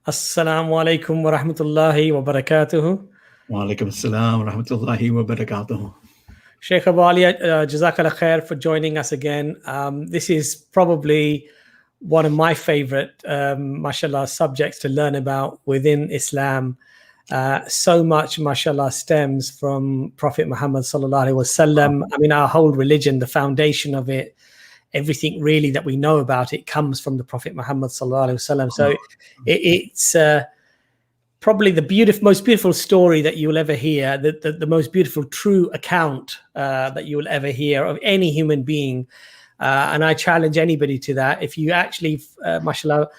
Assalamu alaikum wa rahmatullahi wa barakatuhu. Wa alaikum assalam wa rahmatullahi wa barakatuhu. Sheikh Abu Aaliya, Jazakallah khair for joining us again. This is probably one of my favorite, mashallah, subjects to learn about within Islam. So much, mashallah, stems from Prophet Muhammad sallallahu alaihi wasallam. I mean, our whole religion, the foundation of it, everything really that we know about it comes from the Prophet Muhammad sallallahu alaihi wasallam. So it's probably the most beautiful story that you will ever hear, the most beautiful true account that you will ever hear of any human being. And I challenge anybody to that. If you actually, mashallah,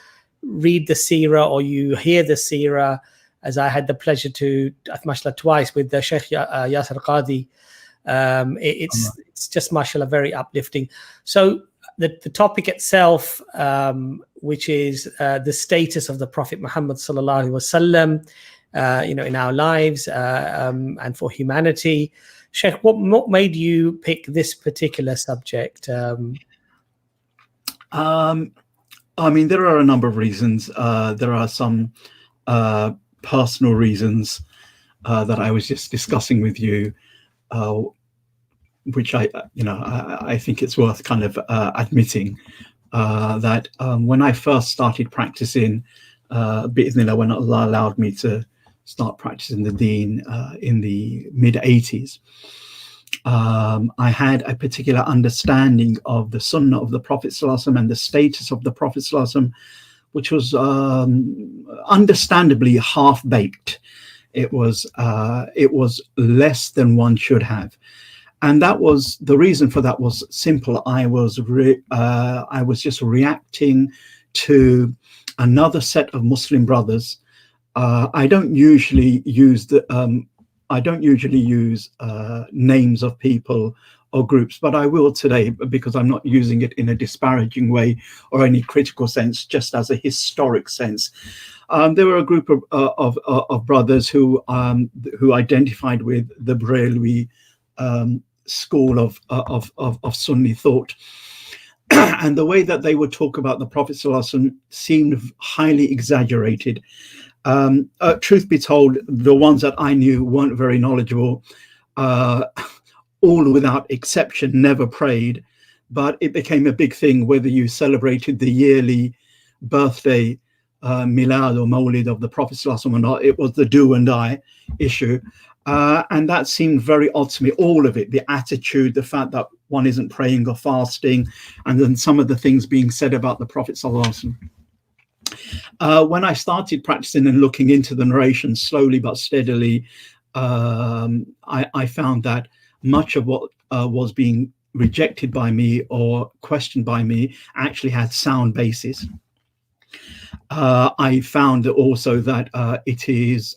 read the seerah or you hear the seerah, as I had the pleasure to, mashallah, twice with the Sheikh Yasir Qadi, it's just, mashallah, very uplifting. So the topic itself, which is the status of the Prophet Muhammad sallallahu alaihi wasallam, in our lives and for humanity. Sheikh, what made you pick this particular subject? I mean, there are a number of reasons. There are some personal reasons that I was just discussing with you, which I think it's worth kind of admitting that when I first started practicing, bi'idhnillah, when Allah allowed me to start practicing the deen in the mid-80s, I had a particular understanding of the sunnah of the Prophet ﷺ and the status of the Prophet ﷺ, which was understandably half-baked. It was less than one should have. And that was the reason for that was simple. I was just reacting to another set of Muslim brothers. I don't usually use names of people or groups, but I will today because I'm not using it in a disparaging way or any critical sense, just as a historic sense. There were a group of brothers who identified with the Barelvi school of Sunni thought, and the way that they would talk about the Prophet ﷺ seemed highly exaggerated. Truth be told, the ones that I knew weren't very knowledgeable. All without exception never prayed, but it became a big thing whether you celebrated the yearly birthday, milad or mawlid of the Prophet ﷺ or not. It was the do and die issue. And that seemed very odd to me, all of it, the attitude, the fact that one isn't praying or fasting, and then some of the things being said about the Prophet ﷺ. When I started practicing and looking into the narration slowly but steadily, I found that much of what was being rejected by me or questioned by me actually had sound basis. I found also that it is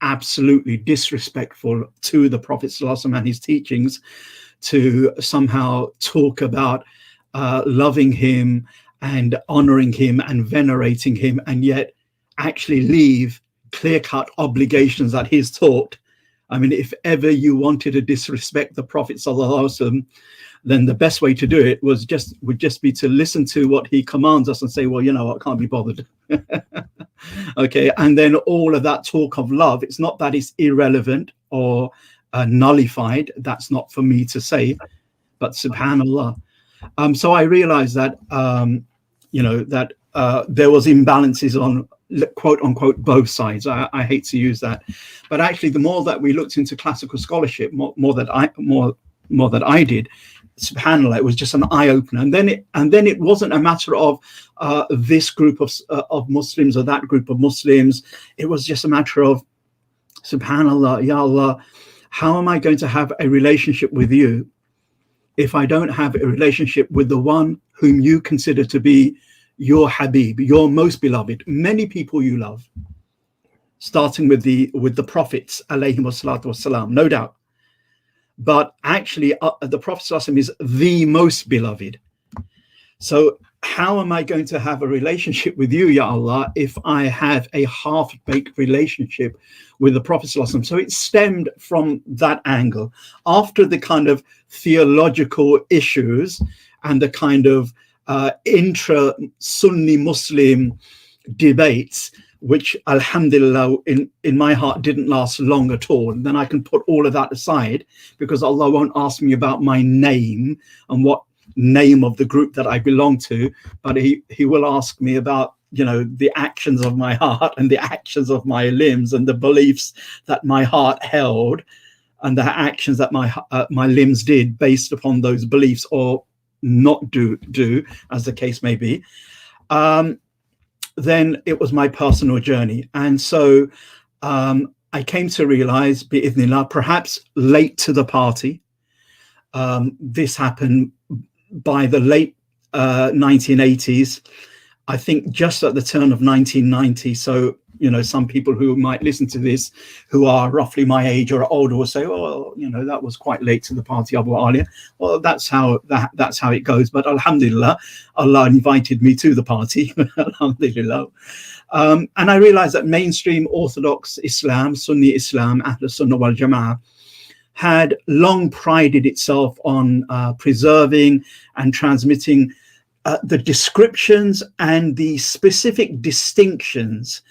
absolutely disrespectful to the Prophet ﷺ and his teachings to somehow talk about loving him and honoring him and venerating him, and yet actually leave clear-cut obligations that he's taught. I mean, if ever you wanted to disrespect the Prophet ﷺ, then the best way to do it would just be to listen to what he commands us and say, well, you know what, can't be bothered. Okay, and then all of that talk of love, it's not that it's irrelevant or nullified. That's not for me to say, but subhanallah. So I realized that, that there was imbalances on quote unquote both sides. I hate to use that, but actually the more that we looked into classical scholarship, more that I did, subhanallah, it was just an eye-opener. And then it wasn't a matter of this group of Muslims or that group of Muslims. It was just a matter of, subhanallah, ya Allah, how am I going to have a relationship with you if I don't have a relationship with the one whom you consider to be your Habib, your most beloved? Many people you love, starting with the prophets, alayhim wassalatu wassalam, no doubt. But actually, the Prophet ﷺ is the most beloved. So how am I going to have a relationship with you, Ya Allah, if I have a half-baked relationship with the Prophet ﷺ? So it stemmed from that angle. After the kind of theological issues and the kind of intra-Sunni Muslim debates, which alhamdulillah in my heart didn't last long at all. And then I can put all of that aside, because Allah won't ask me about my name and what name of the group that I belong to, but he will ask me about, you know, the actions of my heart and the actions of my limbs and the beliefs that my heart held and the actions that my limbs did based upon those beliefs, or not do as the case may be. Then it was my personal journey. And so I came to realize, bi'idhnillah, perhaps late to the party. This happened by the late 1980s, I think just at the turn of 1990. So, you know, some people who might listen to this who are roughly my age or older will say, oh, you know, that was quite late to the party, Abu Aaliya. Well, that's how it goes. But alhamdulillah, Allah invited me to the party. Alhamdulillah. And I realized that mainstream Orthodox Islam, Sunni Islam, Ahl Sunnah wal Jama'ah, had long prided itself on preserving and transmitting the descriptions and the specific distinctions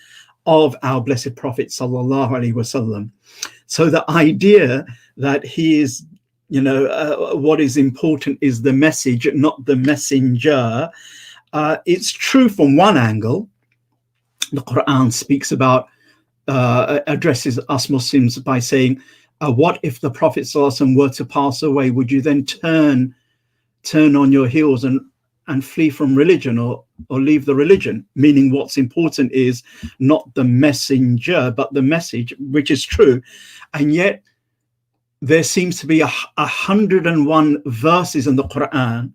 of our blessed Prophet sallallahu alaihi wasallam. So the idea that he is, you know, what is important is the message, not the messenger. It's true from one angle. The Quran speaks about, addresses us Muslims by saying, what if the Prophet sallallahu alaihi wasallam were to pass away? Would you then turn on your heels and flee from religion, or leave the religion? Meaning what's important is not the messenger, but the message, which is true. And yet there seems to be 101 verses in the Quran,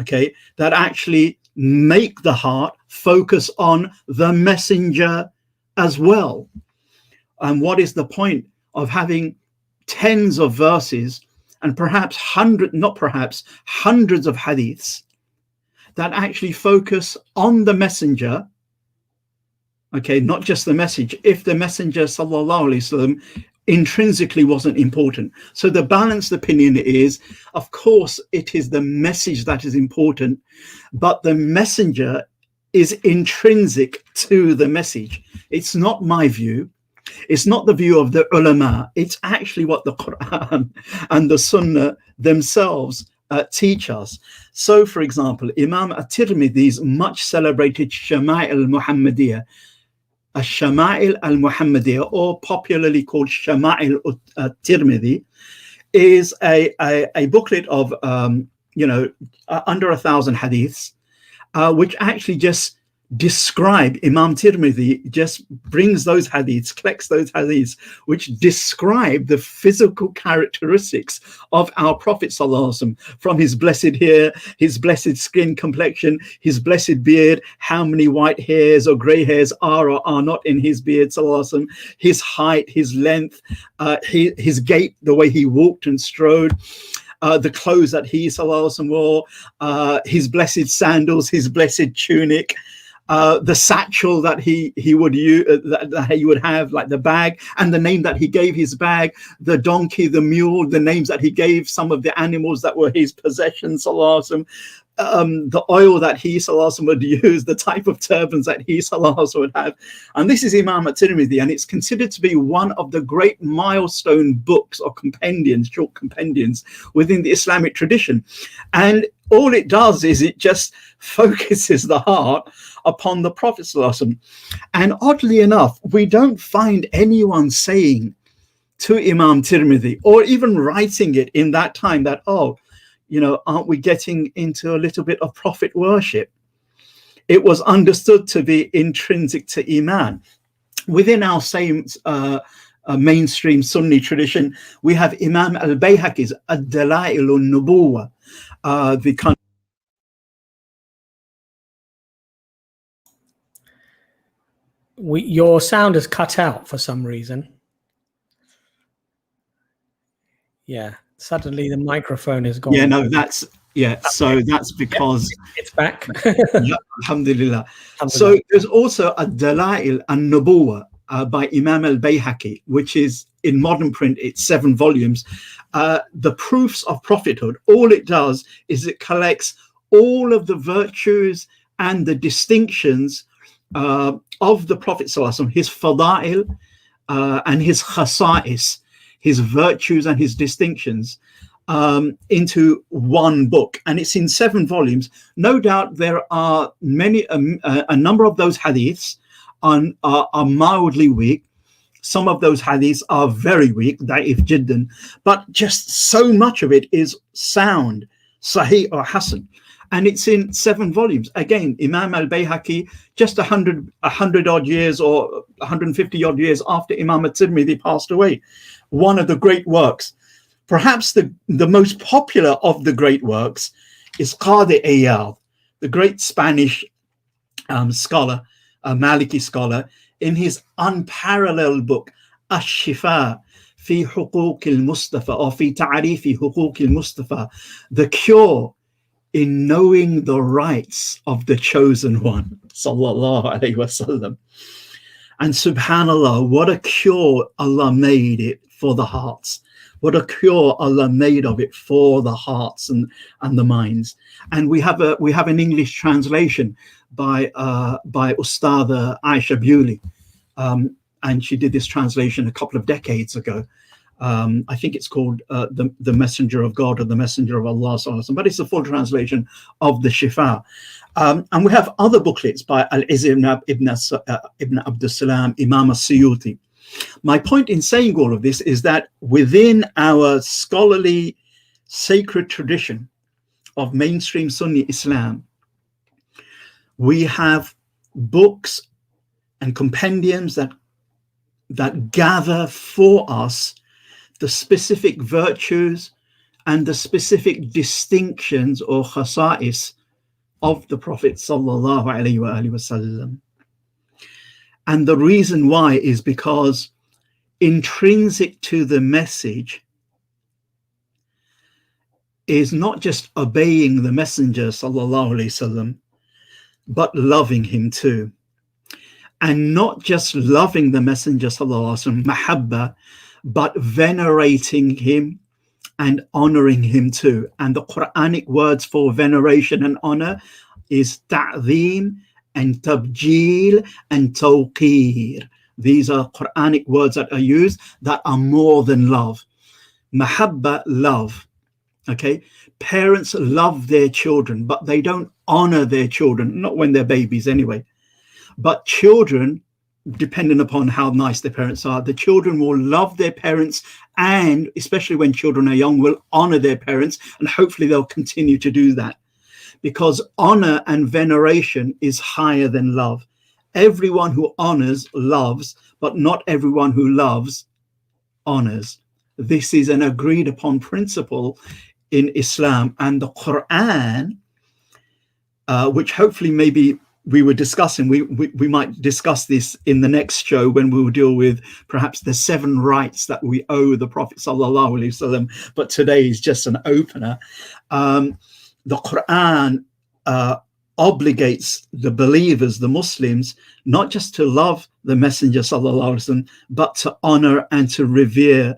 okay, that actually make the heart focus on the messenger as well. And what is the point of having tens of verses and perhaps hundreds of hadiths that actually focus on the messenger, okay, not just the message, if the messenger sallallahu alaihi wasallam intrinsically wasn't important? So the balanced opinion is, of course, it is the message that is important, but the messenger is intrinsic to the message. It's not my view. It's not the view of the ulama. It's actually what the Quran and the Sunnah themselves teach us. So, for example, Imam at-Tirmidhi's much celebrated Shama'il al-Muhammadiyah, Shama'il al-Muhammadiyah, or popularly called Shama'il at-Tirmidhi, is a booklet of under 1,000 hadiths, which actually just describe, Imam Tirmidhi just brings those hadiths, collects those hadiths, which describe the physical characteristics of our Prophet sallallahu alaihi wasallam, from his blessed hair, his blessed skin complexion, his blessed beard, how many white hairs or grey hairs are or are not in his beard sallallahu alaihi wasallam, his height, his length, his gait, the way he walked and strode, the clothes that he sallallahu alaihi wasallam wore, his blessed sandals, his blessed tunic, the satchel that he would use, that he would have, like the bag, and the name that he gave his bag, the donkey, the mule, the names that he gave some of the animals that were his possessions, sallallahu alaihi wasallam, the oil that he sallallahu alaihi wasallam would use, the type of turbans that he sallallahu alaihi wasallam would have. And this is Imam at-Tirmidhi, and it's considered to be one of the great milestone books or compendiums, short compendiums within the Islamic tradition. And all it does is it just focuses the heart upon the Prophet sallallahu alaihi wasallam. And oddly enough, we don't find anyone saying to Imam Tirmidhi, or even writing it in that time, that, oh, you know, aren't we getting into a little bit of prophet worship? It was understood to be intrinsic to Iman. Within our same mainstream Sunni tradition, we have Imam al-Bayhaqi's Ad-Dalail al-Nubuwah, the kind. Your sound is cut out for some reason. Yeah, suddenly the microphone is gone. Yeah, no, that's, yeah, so that's because it's back. Yeah, alhamdulillah. So there's also Ad-Dalail an-Nubuwah by Imam al-Bayhaqi, which is in modern print, it's 7 volumes. The proofs of prophethood, all it does is it collects all of the virtues and the distinctions of the Prophet sallallahu alaihi wasallam, his fada'il and his khasa'is, his virtues and his distinctions, into one book, and it's in 7 volumes. No doubt there are many, a number of those hadiths are mildly weak. Some of those hadiths are very weak, da'if jiddan, but just so much of it is sound, sahih or hasan. And it's in 7 volumes. Again, Imam al-Bayhaqi, just 100 odd years or 150 odd years after Imam at-Tirmidhi passed away, one of the great works. Perhaps the most popular of the great works is Qadi Iyad, the great Spanish scholar, Maliki scholar, in his unparalleled book, Ash-Shifa fi Huquq al-Mustafa, or fi Ta'rif Huquq al-Mustafa, the cure in knowing the rights of the chosen one, sallallahu alaihi wasallam. And subhanallah, what a cure Allah made it for the hearts. What a cure Allah made of it for the hearts and the minds. And we have an English translation by Ustadh Aisha Bewley, and she did this translation a couple of decades ago. I think it's called the Messenger of God or the Messenger of Allah, but it's a full translation of the Shifa. And we have other booklets by Al-Izz ibn Abdul Salam, Imam as-Suyuti. My point in saying all of this is that within our scholarly sacred tradition of mainstream Sunni Islam, we have books and compendiums that gather for us the specific virtues and the specific distinctions or khasa'is of the Prophet sallallahu alaihi wasallam. And the reason why is because intrinsic to the message is not just obeying the Messenger sallallahu alaihi wasallam, but loving him too. And not just loving the Messenger sallallahu alaihi wasallam, mahabba, but venerating him and honoring him too. And the Quranic words for veneration and honor is ta'zeem and tabjeel and tawqir. These are Quranic words that are used that are more than love. Mahabba, love. Okay, parents love their children, but they don't honor their children, not when they're babies anyway. But children, depending upon how nice their parents are, the children will love their parents, and especially when children are young, will honor their parents, and hopefully they'll continue to do that. Because honor and veneration is higher than love. Everyone who honors loves, but not everyone who loves honors. This is an agreed upon principle in Islam, and the Quran, which hopefully maybe we were discussing, we might discuss this in the next show when we will deal with perhaps the 7 rights that we owe the Prophet sallallahu alaihi wasallam, but today is just an opener. The Quran obligates the believers, the Muslims, not just to love the Messenger sallallahu alaihi wasallam, but to honor and to revere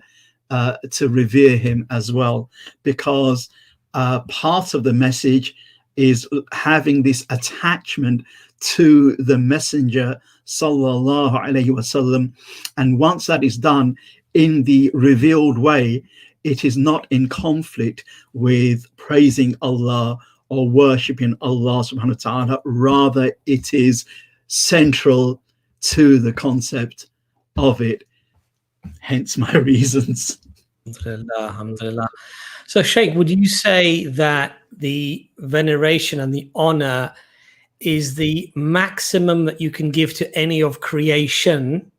him as well, because part of the message is having this attachment to the Messenger sallallahu alaihi wasallam. And once that is done in the revealed way, it is not in conflict with praising Allah or worshipping Allah subhanahu wa ta'ala. Rather, it is central to the concept of it. Hence my reasons. Alhamdulillah, alhamdulillah. So, Sheikh, would you say that the veneration and the honor is the maximum that you can give to any of creation,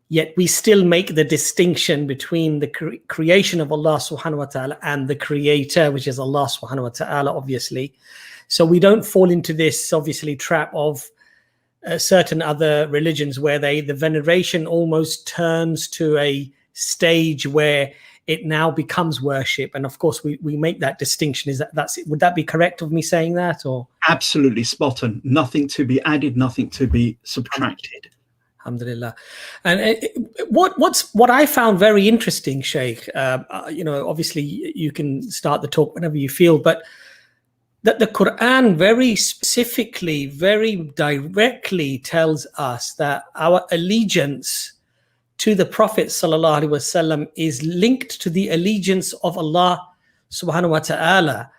yet we still make the distinction between the creation of Allah subhanahu wa ta'ala and the creator, which is Allah subhanahu wa ta'ala, obviously. So we don't fall into this, obviously, trap of certain other religions where the veneration almost turns to a stage where it now becomes worship. And of course, we make that distinction. Would that be correct of me saying that? Or absolutely spot on. Nothing to be added, nothing to be subtracted. Alhamdulillah. And what I found very interesting, Sheikh, obviously you can start the talk whenever you feel, but that the Quran very specifically, very directly tells us that our allegiance to the Prophet sallallahu alaihi wasallam is linked to the allegiance of Allah subhanahu wa ta'ala.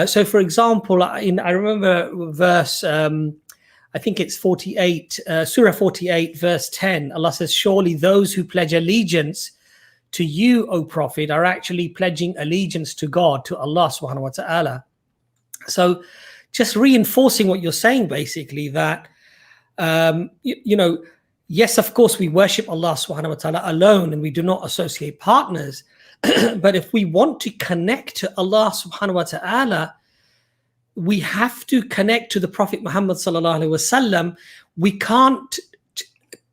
So for example, I remember verse, I think it's 48, Surah 48, verse 10. Allah says, surely those who pledge allegiance to you, O Prophet, are actually pledging allegiance to God, to Allah subhanahu wa ta'ala. So just reinforcing what you're saying, basically, that, you know, yes, of course, we worship Allah subhanahu wa ta'ala alone and we do not associate partners. But if we want to connect to Allah subhanahu wa ta'ala, we have to connect to the Prophet Muhammad sallallahu alaihi wasallam. We can't,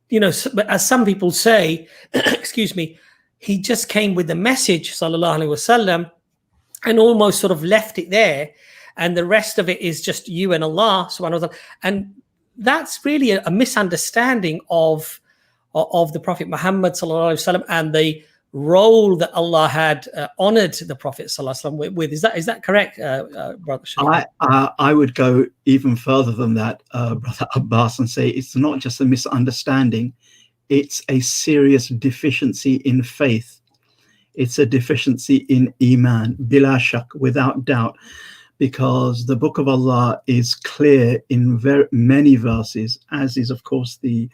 you know, as some people say, excuse me, he just came with the message sallallahu alaihi wasallam and almost sort of left it there, and the rest of it is just you and Allah subhanahu wa ta'ala. And that's really a misunderstanding of the Prophet Muhammad sallallahu alaihi wasallam and the role that Allah had honored the Prophet sallallahu alaihi wasallam with. Is that correct, Brother Shaykh? I would go even further than that, Brother Abbas, and say it's not just a misunderstanding, it's a serious deficiency in faith. It's a deficiency in Iman, bila shak, without doubt, because the Book of Allah is clear in very many verses, as is of course the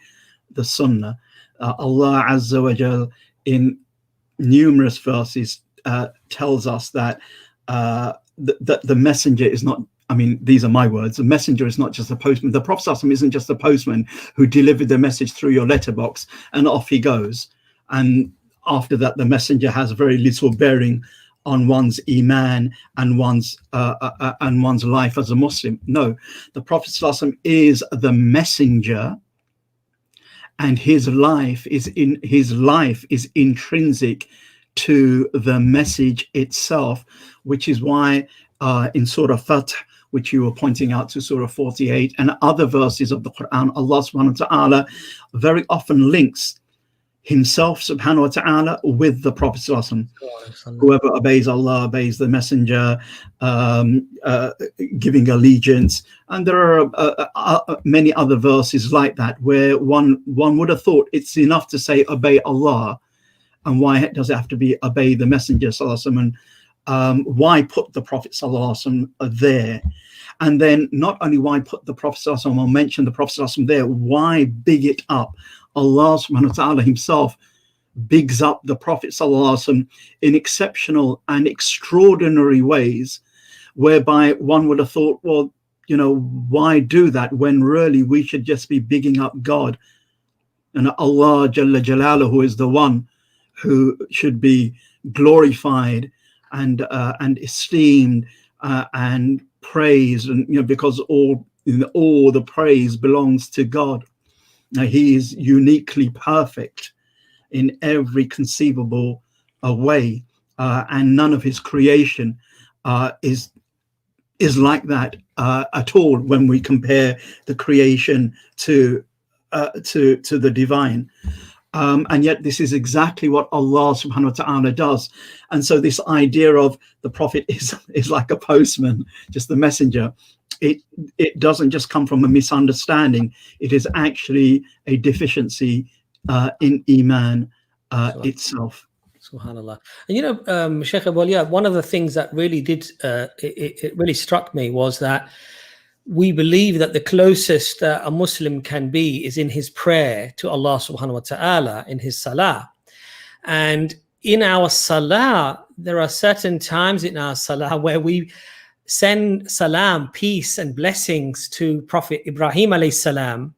Sunnah. Allah Azza wa Jal in numerous verses tells us that the messenger is not, I mean, these are my words, the messenger is not just a postman. The Prophet ﷺ isn't just a postman who delivered the message through your letterbox and off he goes. And after that, the messenger has very little bearing on one's iman and one's life as a Muslim. No, the Prophet ﷺ is the messenger, and his life is intrinsic to the message itself, which is why in Surah Fath, which you were pointing out to Surah 48 and other verses of the Quran, Allah subhanahu wa ta'ala very often links himself subhanahu wa ta'ala with the Prophet sallallahu alaihi wasallam. Whoever obeys Allah obeys the messenger, giving allegiance. And there are many other verses like that where one would have thought it's enough to say obey Allah, and why does it have to be obey the messenger sallallahu alaihi wasallam, and why put the Prophet sallallahu alaihi wasallam there? And then not only why put the Prophet sallallahu alaihi wasallam or mention the Prophet sallallahu alaihi wasallam there, why big it up? Allah subhanahu wa ta'ala himself bigs up the Prophet sallallahu alaihi wasallam in exceptional and extraordinary ways, whereby one would have thought, well, you know, why do that when really we should just be bigging up God? And Allah Jalla Jalaluhu is the one who should be glorified and esteemed and praised, and you know, because all the praise belongs to God. Now, he is uniquely perfect in every conceivable way, and none of his creation is like that at all when we compare the creation to the divine. And yet this is exactly what Allah subhanahu wa ta'ala does. And so this idea of the Prophet is like a postman, just the messenger, it doesn't just come from a misunderstanding. It is actually a deficiency in Iman itself. Subhanallah. And you know, Shaykh Abu Aaliya, one of the things that really did, it really struck me was that we believe that the closest a Muslim can be is in his prayer to Allah subhanahu wa ta'ala, in his salah. And in our salah, there are certain times in our salah where we send salam, peace and blessings to Prophet Ibrahim alayhi salam,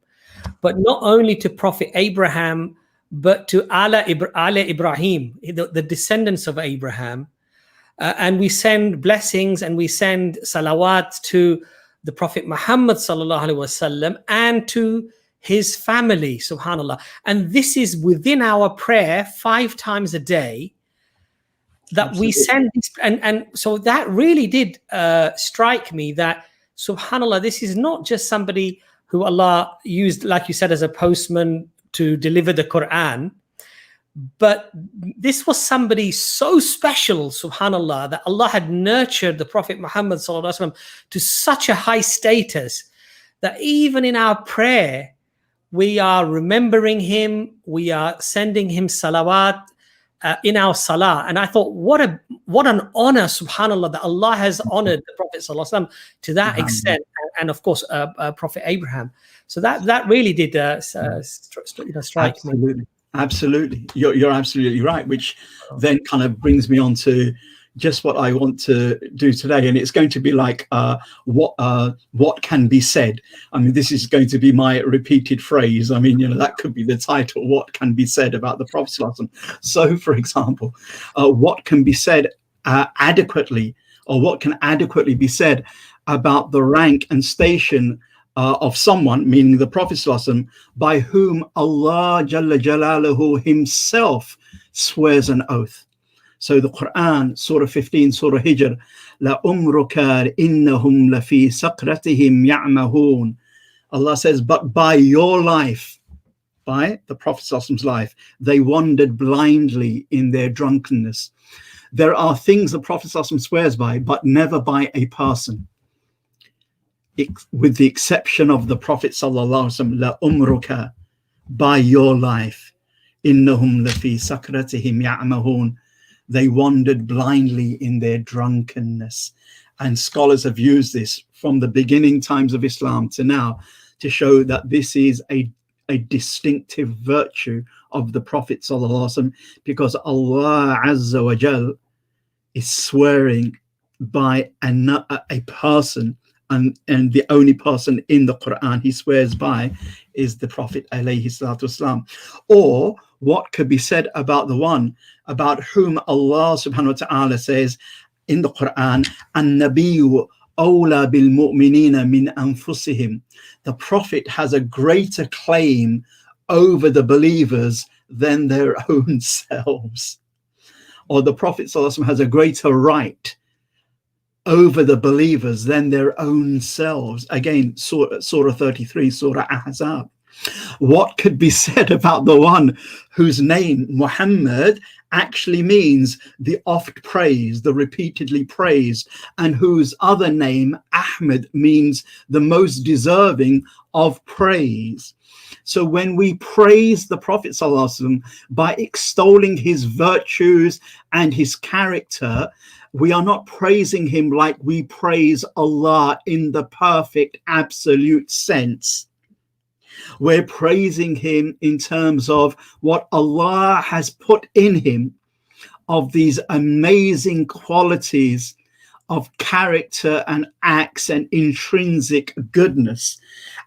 but not only to Prophet Abraham, but to ala Ibrahim, the descendants of Abraham. And we send blessings and we send salawat to the Prophet Muhammad sallallahu alaihi wasallam and to his family, subhanallah. And this is within our prayer 5 times a day that Absolutely. We send this, and so that really did strike me that, subhanallah, this is not just somebody who Allah used, like you said, as a postman to deliver the Quran, But this was somebody so special, subhanallah, that Allah had nurtured the Prophet Muhammad sallallahu alaihi wasallam to such a high status that even in our prayer, we are remembering him, we are sending him salawat in our salah. And I thought, what an honor, subhanallah, that Allah has honored the Prophet sallallahu alaihi wasallam to that extent, and of course, Prophet Abraham. So that really did strike me. Absolutely, you're absolutely right. Which then kind of brings me on to just what I want to do today, and it's going to be like what can be said. I mean, this is going to be my repeated phrase. I mean, that could be the title. What can be said about the Prophet sallallahu alaihi wasallam? So, for example, what can be said adequately, or what can adequately be said about the rank and station of someone, meaning the Prophet sallallahu alaihi wasallam, by whom Allah Jalla Jalaluhu himself swears an oath. So the Quran, Surah 15, Surah Hijr, La umruka innahum lafi saqratihim ya'mahun. Allah says, but by your life, by the Prophet sallallahu alaihi wasallam's life, they wandered blindly in their drunkenness. There are things the Prophet sallallahu alaihi wasallam swears by, but never by a person. With the exception of the Prophet sallallahu alaihi wasallam, la umruka, by your life, innahum lafi sakratihim ya'mahun, they wandered blindly in their drunkenness. And scholars have used this from the beginning times of Islam to now to show that this is a distinctive virtue of the Prophet sallallahu alaihi wasallam, because Allah Azza wa Jal is swearing by a person. And the only person in the Quran he swears by is the Prophet alayhi salatu wasalam. Or what could be said about the one about whom Allah subhanahu wa ta'ala says in the Quran, an-nabiyyu awla bil mu'minina min anfusihim. The Prophet has a greater claim over the believers than their own selves. Or the Prophet sallallahu alaihi wasallam has a greater right over the believers than their own selves. Again, Surah 33, Surah Ahzab. What could be said about the one whose name, Muhammad, actually means the oft praised, the repeatedly praised, and whose other name, Ahmed, means the most deserving of praise? So when we praise the Prophet sallallahu alaihi wasallam by extolling his virtues and his character, we are not praising him like we praise Allah in the perfect absolute sense. We're praising him in terms of what Allah has put in him of these amazing qualities of character and acts and intrinsic goodness,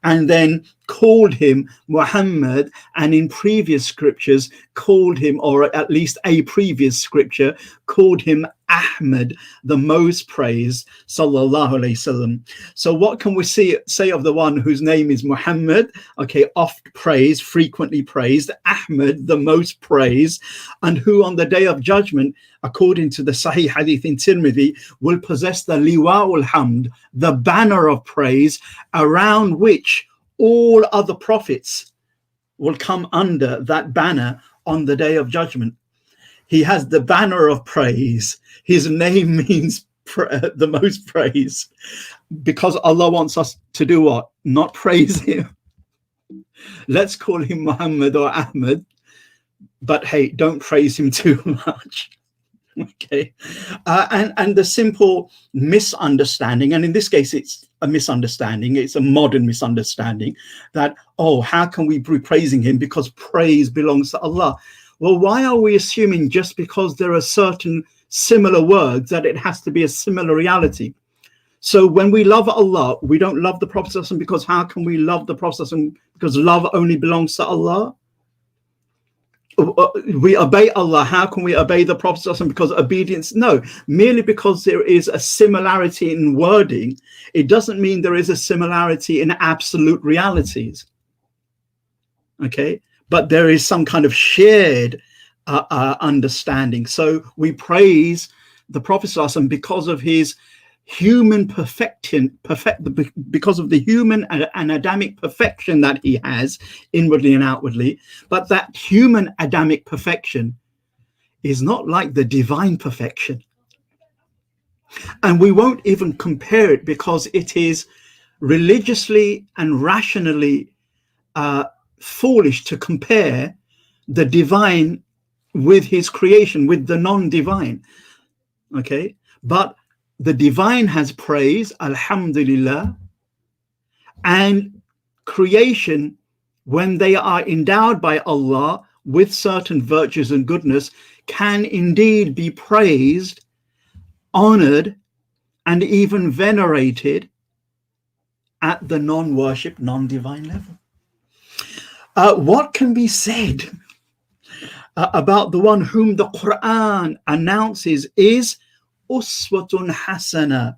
and then called him Muhammad, and in previous scriptures called him, or at least a previous scripture called him Ahmed, the most praised, sallallahu alaihi wasallam. So what can we say of the one whose name is Muhammad? Okay, oft praised, frequently praised, Ahmed, the most praised, and who on the day of judgment, according to the Sahih Hadith in Tirmidhi, will possess the liwa'ul hamd, the banner of praise, around which all other prophets will come under that banner on the day of judgment. He has the banner of praise. His name means the most praise, because Allah wants us to do what? Not praise him. Let's call him Muhammad or Ahmed, but hey, don't praise him too much. Okay, and the simple misunderstanding, and in this case it's a misunderstanding, it's a modern misunderstanding, that, oh, how can we be praising him because praise belongs to Allah? Well, why are we assuming just because there are certain similar words that it has to be a similar reality? So when we love Allah, we don't love the Prophet ﷺ, because how can we love the Prophet ﷺ? Because love only belongs to Allah. We obey Allah. How can we obey the Prophet ﷺ? Because obedience, no, merely because there is a similarity in wording, it doesn't mean there is a similarity in absolute realities. Okay, but there is some kind of shared understanding. So we praise the Prophet ﷺ because of his human because of the human and Adamic perfection that he has inwardly and outwardly, but that human Adamic perfection is not like the divine perfection. And we won't even compare it because it is religiously and rationally foolish to compare the divine with his creation, with the non-divine. Okay, but the divine has praise, alhamdulillah, and creation, when they are endowed by Allah with certain virtues and goodness, can indeed be praised, honored, and even venerated at the non-worship, non-divine level. What can be said about the one whom the Quran announces is uswatun hasana,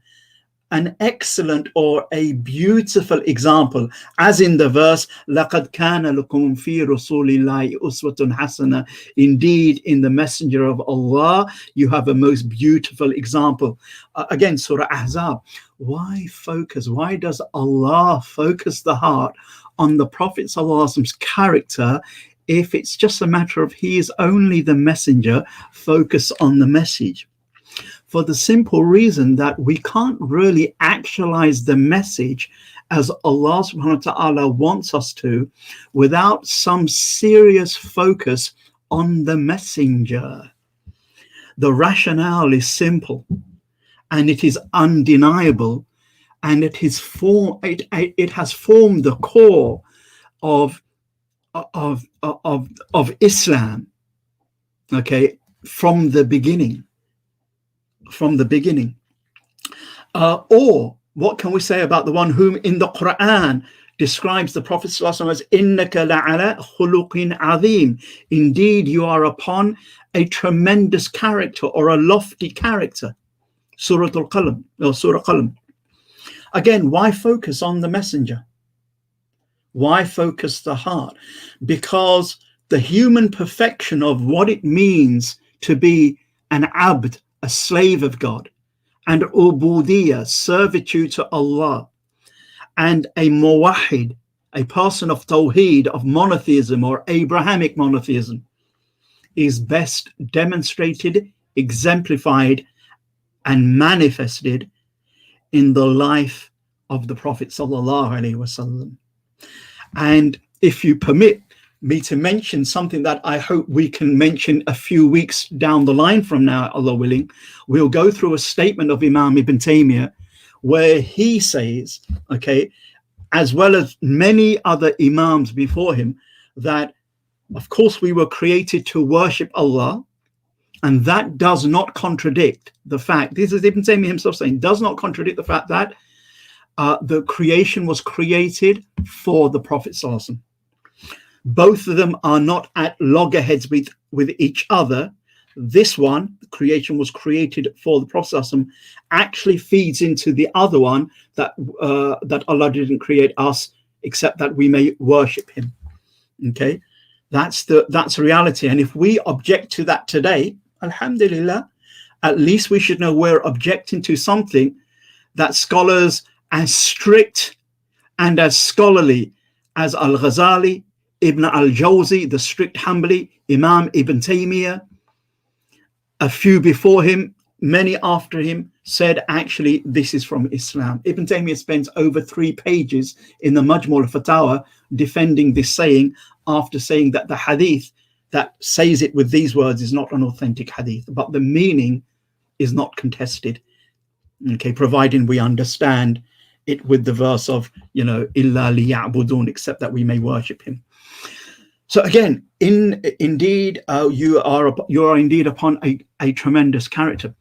an excellent or a beautiful example, as in the verse laqad kana lakum fi rasulillahi uswatun hasana, indeed in the messenger of Allah you have a most beautiful example. Again, Surah Ahzab. Why does Allah focus the heart on the Prophet ﷺ's character if it's just a matter of he is only the messenger? Focus on the message. For the simple reason that we can't really actualize the message as Allah subhanahu wa ta'ala wants us to without some serious focus on the messenger. The rationale is simple and it is undeniable, and it has formed the core of Islam, okay, from the beginning. Or what can we say about the one whom in the Quran describes the Prophet ﷺ as innaka la'ala khuluqin azim, indeed you are upon a tremendous character or a lofty character. Surah Al-Qalam or Surah Qalam. Again, why focus on the messenger? Why focus the heart? Because the human perfection of what it means to be an abd, a slave of God, and ubudiyah, servitude to Allah, and a muwahid, a person of tawheed, of monotheism or Abrahamic monotheism, is best demonstrated, exemplified, and manifested in the life of the Prophet sallallahu alaihi wasallam. And if you permit me to mention something that I hope we can mention a few weeks down the line from now, Allah willing, we'll go through a statement of Imam Ibn Taymiyyah where he says, okay, as well as many other Imams before him, that of course we were created to worship Allah, and that does not contradict the fact, this is Ibn Taymiyyah himself saying, does not contradict the fact that the creation was created for the Prophet sallallahu alaihi wasallam. Both of them are not at loggerheads with each other. This one, the creation was created for the Prophet sallallahu alaihi wasallam, actually feeds into the other one, that that Allah didn't create us except that we may worship him. Okay, that's reality. And if we object to that today, alhamdulillah, at least we should know we're objecting to something that scholars as strict and as scholarly as Al-Ghazali, Ibn al-Jawzi, the strict Hanbali, Imam Ibn Taymiyyah, a few before him, many after him, said actually this is from Islam. Ibn Taymiyyah spends over 3 pages in the Majmu' al-Fatawa defending this saying, after saying that the hadith that says it with these words is not an authentic hadith, but the meaning is not contested, okay, providing we understand it with the verse of, illa liya'budun, except that we may worship him. So again, indeed, you are indeed upon a tremendous character.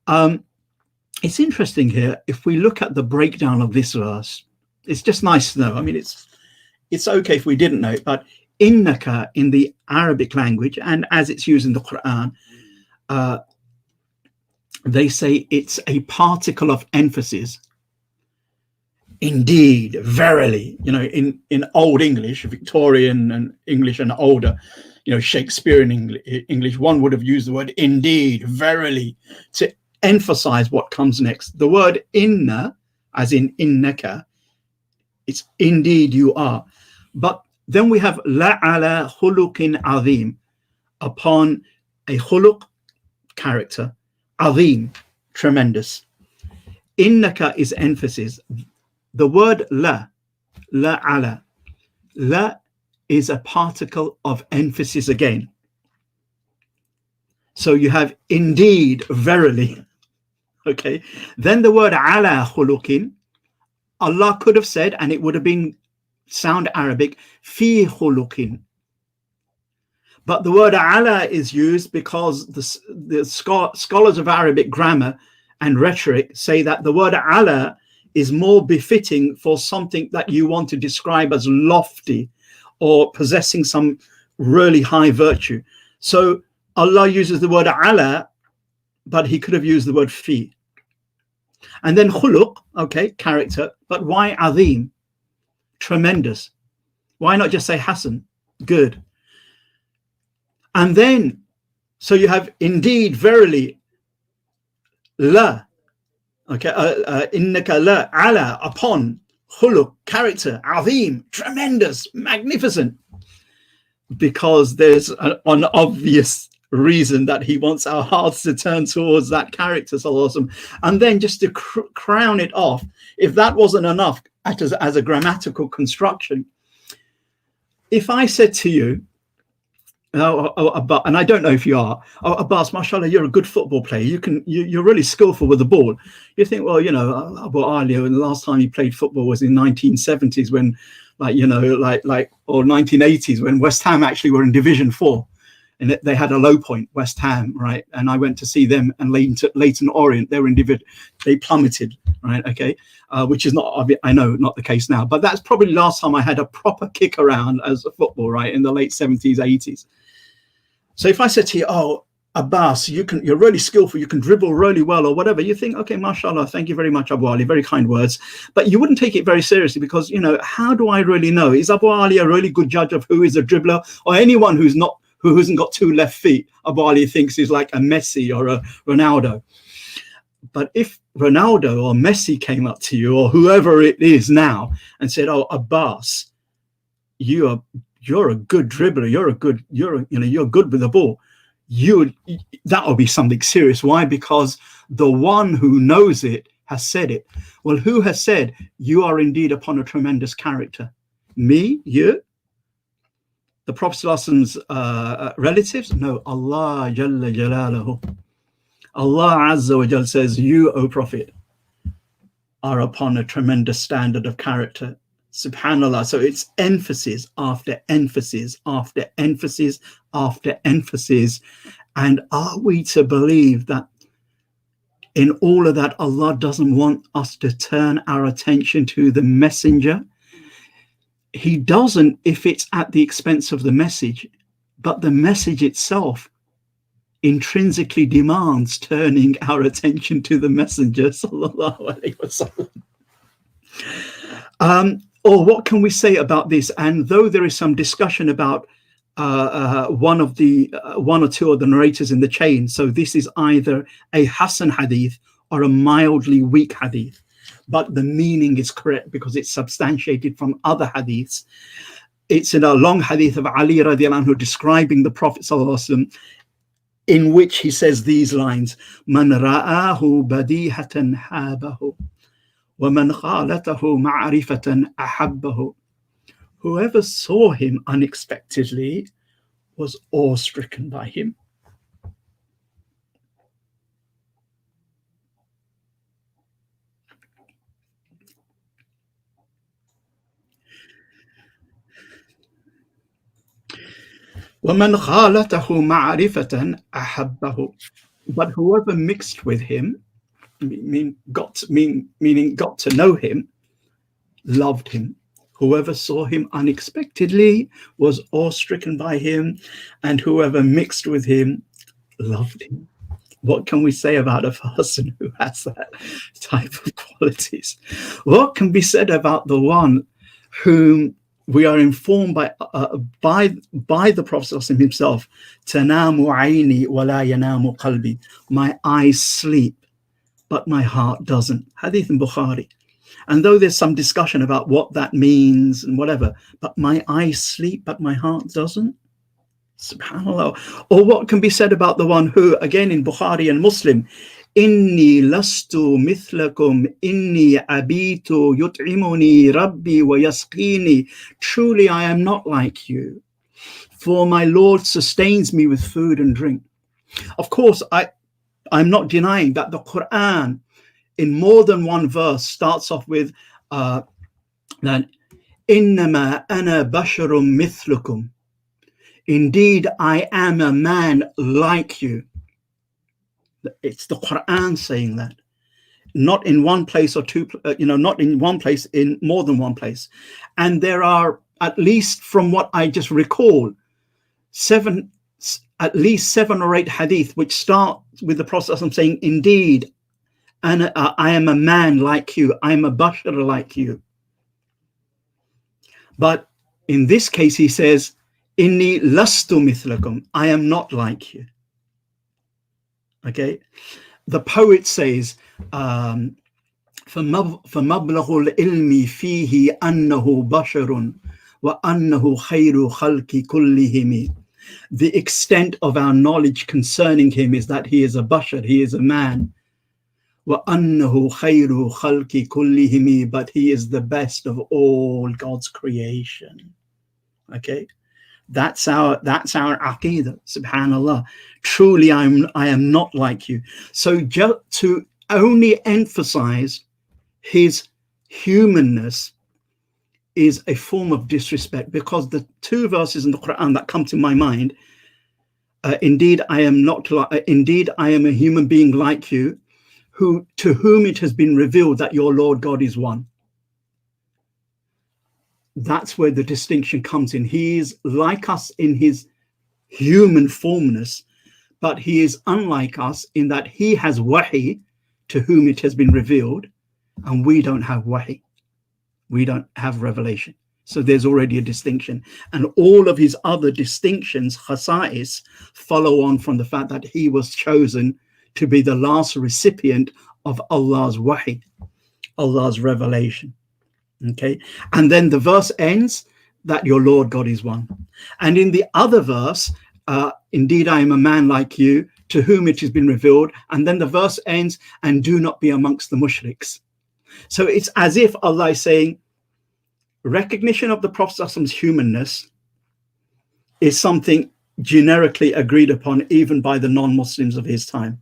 It's interesting here, if we look at the breakdown of this verse, it's just nice to know. I mean, it's okay if we didn't know it, but innaka in the Arabic language, and as it's used in the Quran, they say it's a particle of emphasis. Indeed, verily, in Old English, Victorian and English and older, Shakespearean English, one would have used the word indeed, verily, to emphasize what comes next. The word inna, as in innaka, it's indeed you are. But then we have la ala khuluqin azim, upon a khuluq, character, azim, tremendous. Innaka is emphasis. The word la ala, la is a particle of emphasis again. So you have indeed, verily. Okay. Then the word ala khuluqin, Allah could have said, and it would have been sound Arabic, fi khuluqin. But the word ala is used because the scholars of Arabic grammar and rhetoric say that the word ala is more befitting for something that you want to describe as lofty or possessing some really high virtue. So Allah uses the word ala, but he could have used the word fi. And then khuluq, okay, character, but why azim? Tremendous. Why not just say hasan? Good. And then, so you have indeed, verily, la, okay, innaka la, ala, upon, khuluq, character, azim, tremendous, magnificent. Because there's an obvious reason that he wants our hearts to turn towards that character, so awesome. And then just to crown it off, if that wasn't enough as a grammatical construction, if I said to you, and I don't know if you are, Abbas, mashallah, you're a good football player. You're really skillful with the ball. You think, well, you know, Abu Aaliya, the last time he played football was in 1970s when, like, you know, like or 1980s when West Ham actually were in Division 4, and they had a low point, West Ham, right? And I went to see them and Leyton Orient. They were in they plummeted, right? Okay, which is not, I know, not the case now, but that's probably the last time I had a proper kick around as a football, right, in the late 70s, 80s. So if I said to you, oh, Abbas, you're really skillful, you can dribble really well or whatever, you think, okay, mashallah, thank you very much, Abu Aaliya, very kind words. But you wouldn't take it very seriously because, you know, how do I really know? Is Abu Aaliya a really good judge of who is a dribbler? Or anyone who hasn't got two left feet, Abu Aaliya thinks is like a Messi or a Ronaldo. But if Ronaldo or Messi came up to you or whoever it is now and said, oh, Abbas, you're a good dribbler, you're good with the ball, that would be something serious. Why? Because the one who knows it has said it. Well, who has said you are indeed upon a tremendous character? Me? You? The Prophet's relatives? No, Allah Jalla Jalaluhu. Allah Azza wa Jal says, you, O Prophet, are upon a tremendous standard of character. Subhanallah. So it's emphasis after emphasis after emphasis after emphasis. And are we to believe that in all of that, Allah doesn't want us to turn our attention to the messenger? He doesn't if it's at the expense of the message, but the message itself intrinsically demands turning our attention to the messenger, sallallahu alaihi wasallam. Or what can we say about this? And though there is some discussion about one or two of the narrators in the chain, so this is either a Hasan hadith or a mildly weak hadith, but the meaning is correct because it's substantiated from other hadiths. It's in a long hadith of Ali radiallahu anhu describing the Prophet sallallahu alaihi wasallam, in which he says these lines: "Man ra'ahu badihatan habahu, wa man khalatahu ma'rifatan ahabbahu." Whoever saw him unexpectedly was awe-stricken by him. وَمَنْ خَالَتَهُ مَعْرِفَةً أَحَبَّهُ. But whoever mixed with him, meaning got to know him, loved him. Whoever saw him unexpectedly was awe-stricken by him, and whoever mixed with him loved him. What can we say about a person who has that type of qualities? What can be said about the one whom we are informed by the Prophet himself, "Tanamu aini wa la yanamu qalbi." My eyes sleep, but my heart doesn't. Hadith in Bukhari. And though there's some discussion about what that means and whatever, but my eyes sleep, but my heart doesn't. Subhanallah. Or what can be said about the one who, again in Bukhari and Muslim, Inni lastu mithlakum, inni abitu yut'imuni rabbi wa yasqini. Truly I am not like you, for my Lord sustains me with food and drink. Of course, I'm not denying that the Quran in more than one verse starts off with that innama ana basharum mithlukum. Indeed, I am a man like you. It's the Quran saying that, not in one place or two, not in one place, in more than one place. And there are, at least from what I just recall, at least 7 or 8 hadith which start with the Prophet saying, indeed, and I am a man like you, I am a bashar like you. But in this case, he says, Inni lastu mithlakum, I am not like you. Okay, the poet says, فَمَبْلَغُ الْإِلْمِ فِيهِ أَنَّهُ بَشَرٌ وَأَنَّهُ خَيْرُ خَلْقِ كُلِّهِمِ. The extent of our knowledge concerning him is that he is a bashar, he is a man. وَأَنَّهُ خَيْرُ خَلْقِ كُلِّهِمِ, but he is the best of all God's creation. Okay, that's our aqidah. Subhanallah. Truly I am not like you. So just to only emphasize his humanness is a form of disrespect, because the 2 verses in the Quran that come to my mind, indeed I am a human being like you, to whom it has been revealed that your Lord God is one. That's where the distinction comes in. He is like us in his human formness, but he is unlike us in that he has wahi, to whom it has been revealed, and we don't have wahi. We don't have revelation. So there's already a distinction. And all of his other distinctions, khasa'is, follow on from the fact that he was chosen to be the last recipient of Allah's wahi, Allah's revelation. Okay, and then the verse ends that your Lord God is one. And in the other verse, indeed I am a man like you, to whom it has been revealed. And then the verse ends, and do not be amongst the mushriks. So it's as if Allah is saying, recognition of the Prophet's humanness is something generically agreed upon even by the non-Muslims of his time.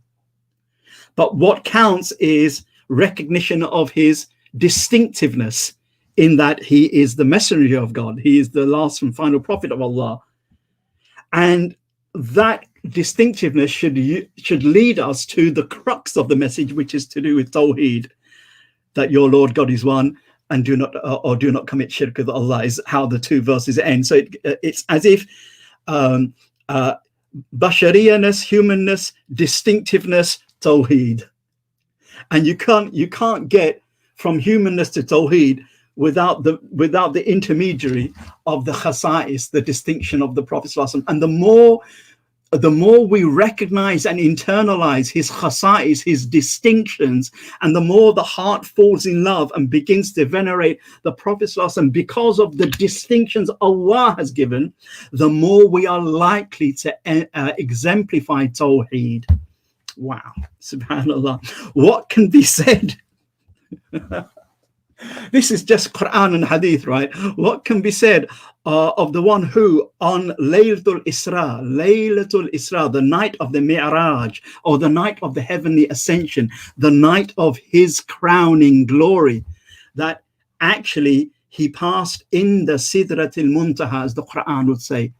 But what counts is recognition of his distinctiveness, in that he is the messenger of God. He is the last and final prophet of Allah. And that distinctiveness should lead us to the crux of the message, which is to do with Tawheed, that your Lord God is one, and do not commit shirk with Allah, is how the 2 verses end. So it's as if bashariyaness, humanness, distinctiveness, Tawheed. And you can't get from humanness to Tawheed without the intermediary of the khasa'is, the distinction of the Prophet ﷺ. And the more we recognize and internalize his khasa'is, his distinctions, and the more the heart falls in love and begins to venerate the Prophet ﷺ because of the distinctions Allah has given, the more we are likely to exemplify Tawheed. Wow, subhanallah. What can be said? This is just Quran and Hadith, right? What can be said of the one who on Laylatul Isra, the night of the Mi'raj, or the night of the heavenly ascension, the night of his crowning glory, that actually he passed in the Sidratil Muntaha, as the Quran would say,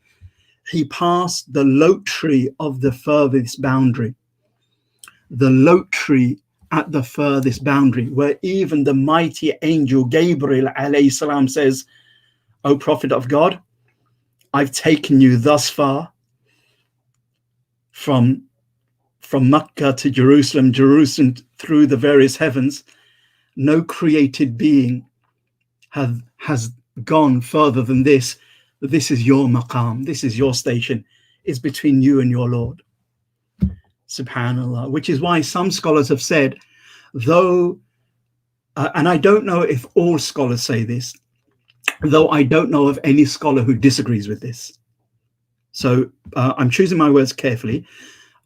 he passed the lote tree of the furthest boundary. The lote tree at the furthest boundary, where even the mighty angel Gabriel alayhi salam says, O Prophet of God, I've taken you thus far from Mecca to Jerusalem through the various heavens. No created being has gone further than this. This is your maqam, this is your station. It's between you and your Lord. Subhanallah. Which is why some scholars have said though, and I don't know if all scholars say this, though I don't know of any scholar who disagrees with this. So I'm choosing my words carefully.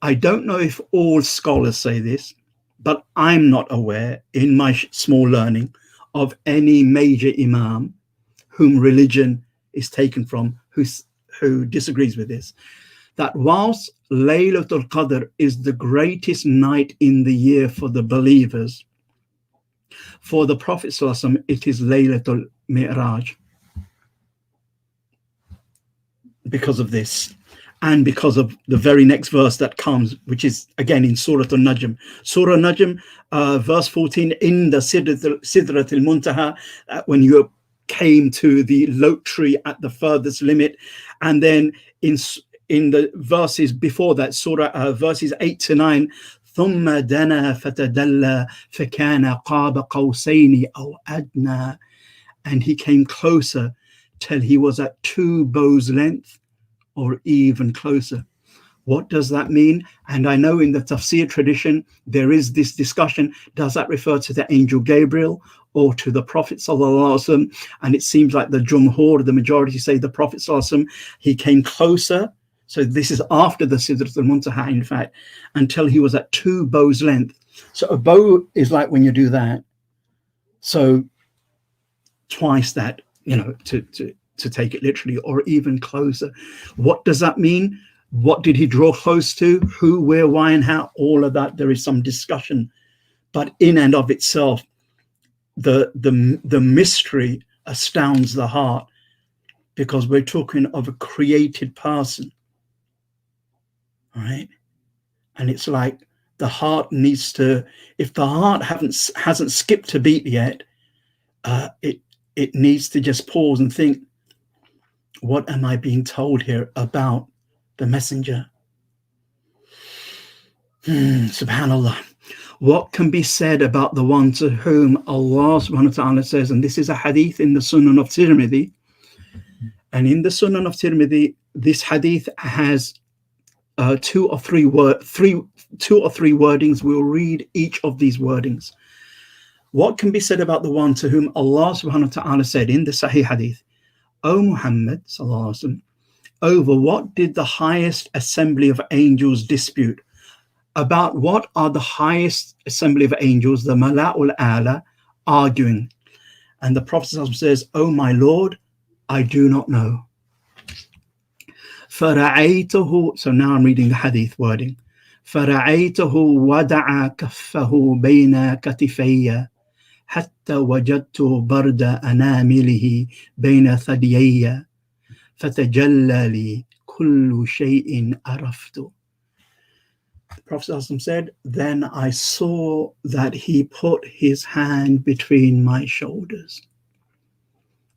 I don't know if all scholars say this, but I'm not aware in my small learning of any major imam whom religion is taken from who disagrees with this. That whilst Laylatul Qadr is the greatest night in the year for the believers, for the Prophet ﷺ, it is Laylatul Mi'raj. Because of this, and because of the very next verse that comes, which is again in Surah An-Najm. Surah An-Najm, verse 14, in the Sidratul Muntaha, when you came to the lote tree at the furthest limit, and then in the verses before that, Surah verses 8 to 9, ثم دنا فتدلى فكان قاب قوسين أو أدنى, and he came closer till he was at 2 bows length or even closer. What does that mean? And I know in the tafsir tradition there is this discussion, does that refer to the angel Gabriel or to the Prophet sallallahu alaihi wasallam? And it seems like the jumhur, the majority, say the Prophet sallallahu alaihi wasallam, he came closer. So this is after the Sidratul Muntaha, in fact, until he was at 2 bows length. So a bow is like when you do that. So twice that, you know, to take it literally, or even closer. What does that mean? What did he draw close to? Who, where, why, and how? All of that, there is some discussion. But in and of itself, the mystery astounds the heart, because we're talking of a created person, right? And it's like the heart needs to, if the heart hasn't skipped a beat yet, it needs to just pause and think, what am I being told here about the messenger? Subhanallah. What can be said about the one to whom Allah subhanahu wa ta'ala says, and this is a hadith in the Sunan of Tirmidhi, and in the Sunan of Tirmidhi, this hadith has 2 or 3 wordings. We'll read each of these wordings. What can be said about the one to whom Allah subhanahu wa ta'ala said in the Sahih hadith, O Muhammad sallallahu alaihi wasallam, over what did the highest assembly of angels dispute? About what are the highest assembly of angels, the Mala'ul A'la, arguing? And the Prophet sallallahu alaihi wasallam says, O my Lord, I do not know. فَرَأَيْتُهُ, so now I'm reading the hadith wording. فَرَأَيْتُهُ وَدَعَ كَفَّهُ بَيْنَ كَتِفَيَّ حتى وجدت برد أنامله بين ثديي فتجلى لي كل شيء عرفت. The Prophet ﷺ said, then I saw that he put his hand between my shoulders.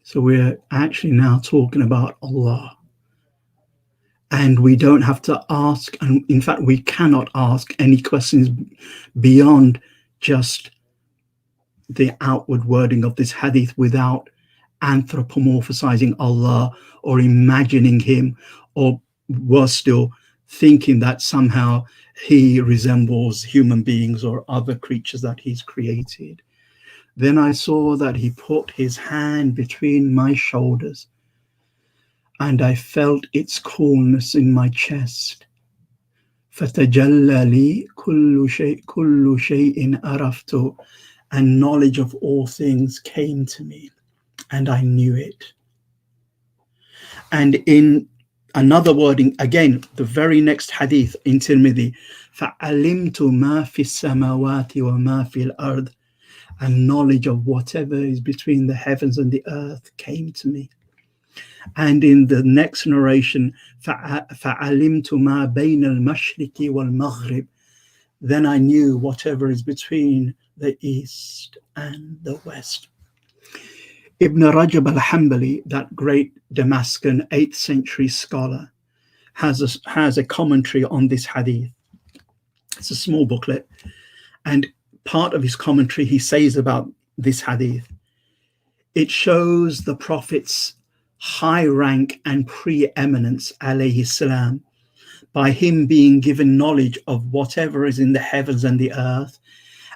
So we're actually now talking about Allah. And we don't have to ask, and in fact we cannot ask any questions beyond just the outward wording of this hadith without anthropomorphizing Allah or imagining him, or worse still, thinking that somehow he resembles human beings or other creatures that he's created. Then I saw that he put his hand between my shoulders, and I felt its coolness in my chest. فَتَجَلَّى لِي كُلُّ شَيْءٍ عَرَفْتُ, and knowledge of all things came to me, and I knew it. And in another wording, again, the very next hadith in Tirmidhi, فَعَلِمْتُ مَا فِي السَّمَاوَاتِ وَمَا فِي الْأَرْضِ, and knowledge of whatever is between the heavens and the earth came to me. And in the next narration, فَعَلِمْتُ مَا بَيْنَ الْمَشْرِقِ وَالْمَغْرِبِ, then I knew whatever is between the east and the west. Ibn Rajab al-Hanbali, that great Damascus 8th century scholar, has a commentary on this hadith. It's a small booklet, and part of his commentary he says about this hadith, it shows the Prophet's high rank and preeminence, alayhi salam, by him being given knowledge of whatever is in the heavens and the earth,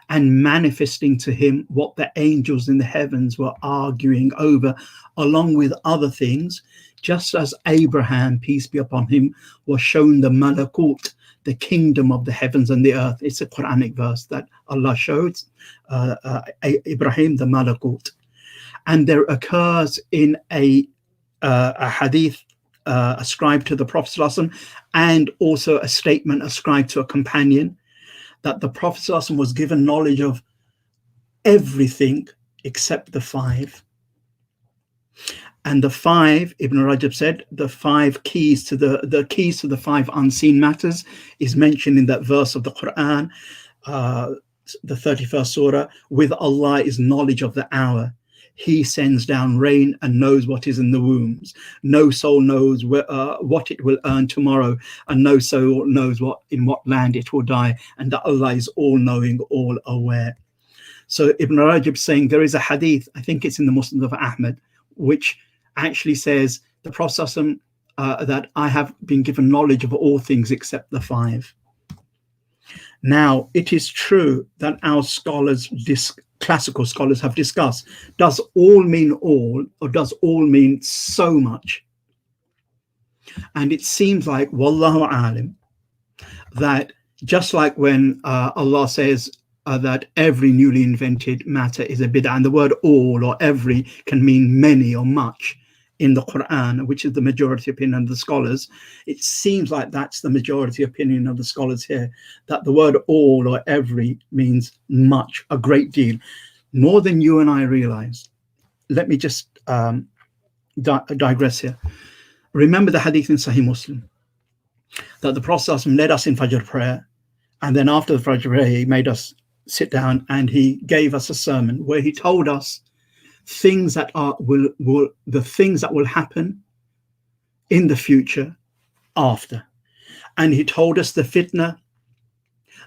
and manifesting to him what the angels in the heavens were arguing over, along with other things, just as Abraham, peace be upon him, was shown the malakut, the kingdom of the heavens and the earth. It's a Quranic verse that Allah showed Ibrahim the malakut. And there occurs in a hadith ascribed to the Prophet ﷺ, and also a statement ascribed to a companion, that the Prophet ﷺ was given knowledge of everything except the five. And the five, Ibn Rajab said, the five keys to the keys to the five unseen matters is mentioned in that verse of the Quran, the 31st surah. With Allah is knowledge of the hour. He sends down rain and knows what is in the wombs. No soul knows what it will earn tomorrow, and no soul knows in what land it will die, and that Allah is all-knowing, all-aware. So Ibn Rajab saying there is a hadith, I think it's in the Muslim of Ahmad, which actually says the Prophet that I have been given knowledge of all things except the five. Now, it is true that our scholars, classical scholars, have discussed, does all mean all, or does all mean so much? And it seems like, wallahu alim, that just like when Allah says that every newly invented matter is a bid'ah, and the word all or every can mean many or much in the Quran, which is the majority opinion of the scholars, it seems like that's the majority opinion of the scholars here, that the word all or every means much, a great deal, more than you and I realize. Let me just digress here. Remember the hadith in Sahih Muslim, that the Prophet led us in Fajr prayer, and then after the Fajr prayer, he made us sit down and he gave us a sermon where he told us things that the things that will happen in the future after. And he told us the fitna,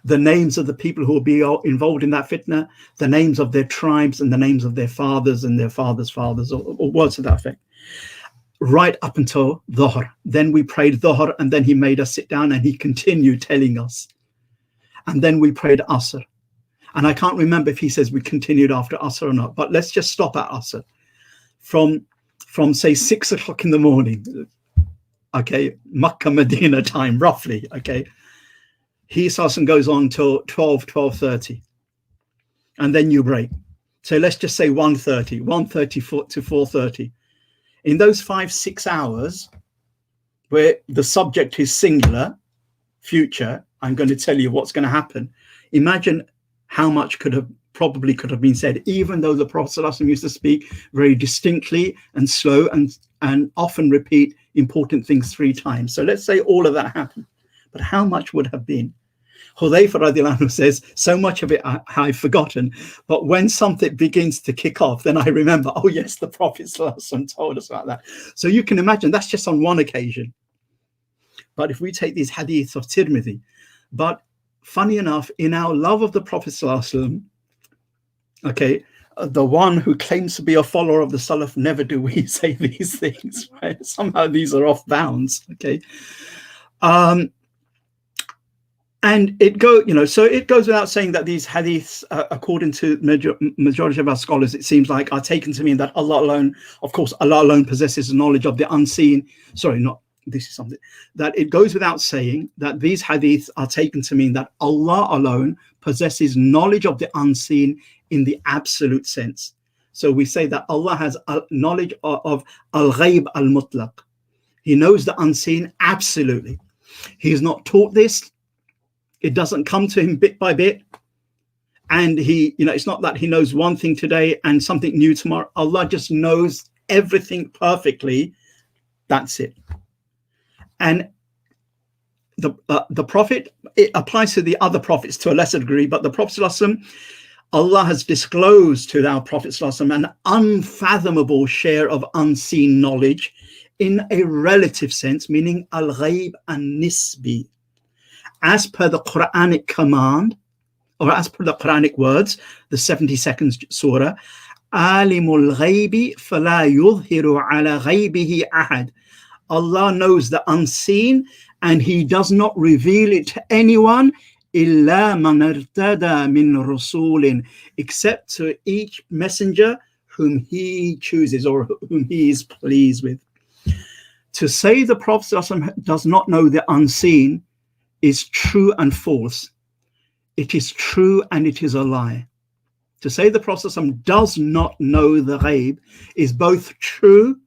the names of the people who will be involved in that fitna, the names of their tribes, and the names of their fathers and their fathers' fathers, or words to that effect, right up until Dhuhr. Then we prayed Dhuhr, and then he made us sit down and he continued telling us. And then we prayed Asr. And I can't remember if he says we continued after Asr or not, but let's just stop at Asr. From say 6 o'clock in the morning, okay, Makkah, Medina time, roughly, okay, he goes on till 12:30, and then you break. So let's just say 1:30 to 4:30. In those 5-6 hours, where the subject is singular, future, I'm going to tell you what's going to happen. Imagine how much probably could have been said, even though the Prophet ﷺ used to speak very distinctly and slow and often repeat important things 3 times. So let's say all of that happened. But how much would have been? Hudayfa radiallahu anhu says, so much of it I've forgotten, but when something begins to kick off, then I remember, oh yes, the Prophet ﷺ told us about that. So you can imagine that's just on one occasion. But if we take these hadiths of Tirmidhi, but funny enough, in our love of the Prophet ﷺ, okay, the one who claims to be a follower of the Salaf, never do we say these things, right? Somehow these are off bounds, okay? And it goes without saying that these hadiths, according to majority of our scholars, it seems like are taken to mean that Allah alone, of course, Allah alone possesses knowledge of the unseen. Sorry, not this is something that it goes without saying that these hadiths are taken to mean that Allah alone possesses knowledge of the unseen in the absolute sense. So we say that Allah has knowledge of al-ghayb al-mutlaq. He knows the unseen absolutely. He's not taught this. It doesn't come to him bit by bit. And it's not that he knows one thing today and something new tomorrow. Allah just knows everything perfectly. That's it. And the Prophet, it applies to the other prophets to a lesser degree, but the Prophet ﷺ, Allah has disclosed to our Prophet ﷺ an unfathomable share of unseen knowledge in a relative sense, meaning al-ghayb an-nisbi. As per the Quranic command, or as per the Quranic words, the 72nd surah, alimul ghaybi fala yudhiru ala ghaybihi ahad. Allah knows the unseen and he does not reveal it to anyone إِلَّا مَنْ ارْتَدَى مِنْ رُسُولٍ, except to each messenger whom he chooses or whom he is pleased with. To say the Prophet does not know the unseen is true and false. It is true and it is a lie. To say the Prophet does not know the ghaib is both true,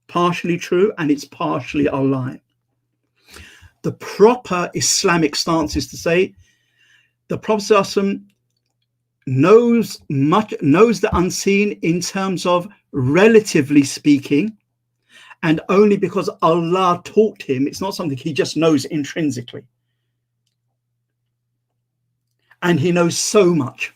partially true, and it's partially a lie. The proper Islamic stance is to say the Prophet knows the unseen in terms of relatively speaking, and only because Allah taught him. It's not something he just knows intrinsically. And he knows so much.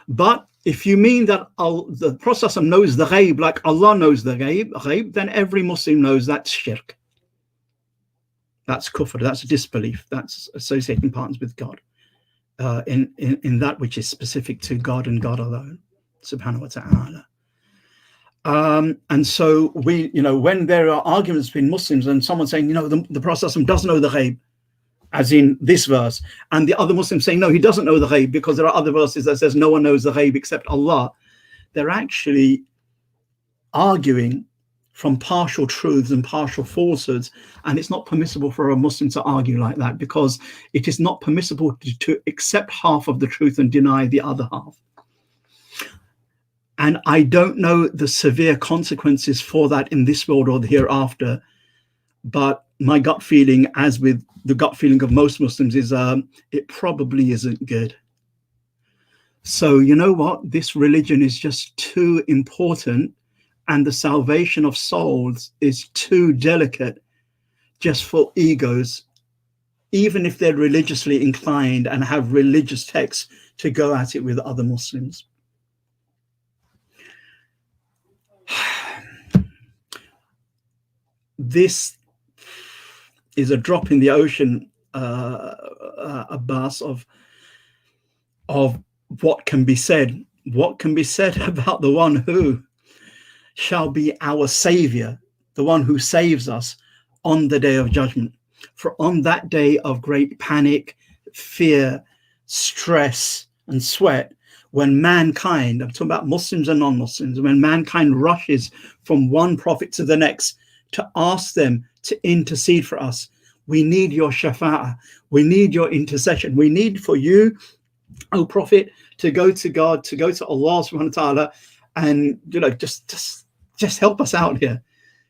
But if you mean that the Prophet knows the ghaib like Allah knows the ghaib, then every Muslim knows that's shirk. That's kufr, that's disbelief, that's associating partners with God in that which is specific to God and God alone, subhanahu wa ta'ala. And so when there are arguments between Muslims and someone saying, the Prophet doesn't know the ghaib, as in this verse, and the other Muslim saying, no, he doesn't know the ghaib because there are other verses that says no one knows the ghaib except Allah, they're actually arguing from partial truths and partial falsehoods, and it's not permissible for a Muslim to argue like that, because it is not permissible to accept half of the truth and deny the other half. And I don't know the severe consequences for that in this world or the hereafter, but my gut feeling, as with the gut feeling of most Muslims, is it probably isn't good. So you know what? This religion is just too important, and the salvation of souls is too delicate just for egos, even if they're religiously inclined and have religious texts, to go at it with other Muslims. This is a drop in the ocean, Abbas, of what can be said. What can be said about the one who shall be our savior, the one who saves us on the day of judgment. For on that day of great panic, fear, stress, and sweat, when mankind, I'm talking about Muslims and non-Muslims, when mankind rushes from one prophet to the next to ask them to intercede for us, we need your shafa'ah, we need your intercession, we need for you, O Prophet, to go to God, to go to Allah subhanahu wa ta'ala, and just help us out here,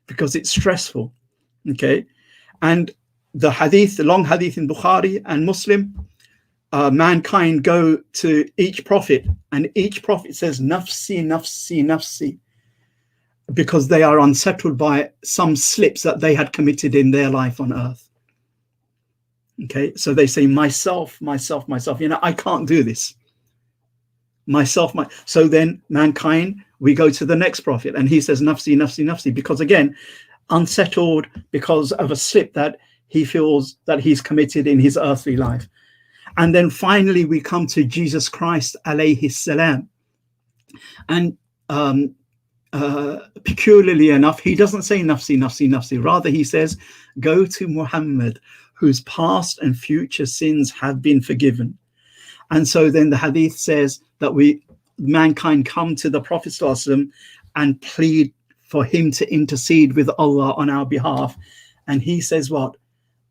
because it's stressful. Okay. And the hadith, the long hadith in Bukhari and Muslim, mankind go to each prophet, and each prophet says nafsi, nafsi, nafsi, because they are unsettled by some slips that they had committed in their life on earth. Okay, so they say myself, myself, myself, I can't do this. Myself, so then mankind, we go to the next prophet, and he says nafsi, nafsi, nafsi, because again, unsettled because of a slip that he feels that he's committed in his earthly life. And then finally we come to Jesus Christ alayhi salam, and peculiarly enough, he doesn't say nafsi, nafsi, nafsi, rather he says go to Muhammad, whose past and future sins have been forgiven. And so then the hadith says that mankind come to the Prophet ﷺ and plead for him to intercede with Allah on our behalf. And he says what?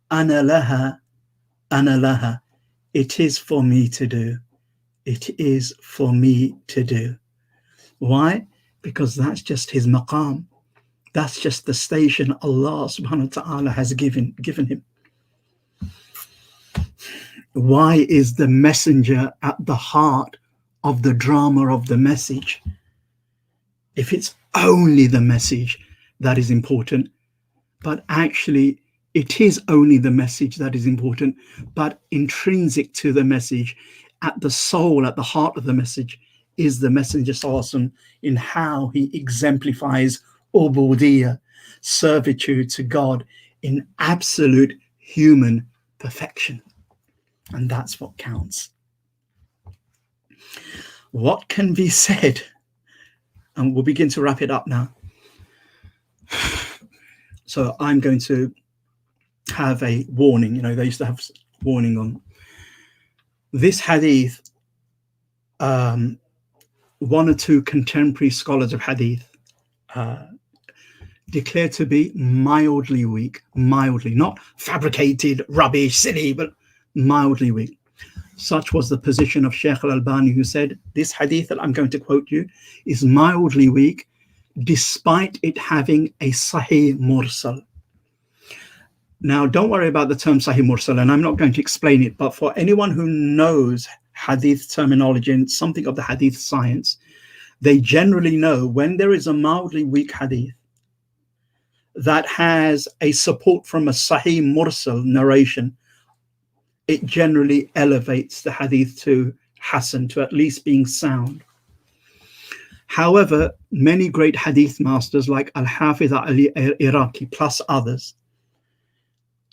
Ana laha, ana laha. It is for me to do. It is for me to do. Why? Because that's just his maqam. That's just the station Allah subhanahu wa ta'ala has given him. Why is the messenger at the heart of the drama of the message? If it's only the message that is important, but actually it is only the message that is important, but intrinsic to the message, at the soul, at the heart of the message, is the messenger sallallahu in how he exemplifies ubudiyya, servitude to God in absolute human perfection. And that's what counts. What can be said? And we'll begin to wrap it up now. So I'm going to have a warning. They used to have warning on. This hadith, one or two contemporary scholars of hadith declare to be mildly weak, mildly, not fabricated, rubbish, silly, but mildly weak. Such was the position of Shaykh al-Albani, who said, this hadith that I'm going to quote you is mildly weak, despite it having a Sahih Mursal. Now, don't worry about the term Sahih Mursal, and I'm not going to explain it, but for anyone who knows hadith terminology and something of the hadith science, they generally know when there is a mildly weak hadith that has a support from a Sahih Mursal narration, it generally elevates the hadith to Hasan, to at least being sound. However, many great hadith masters like Al-Hafiz al-Iraqi plus others,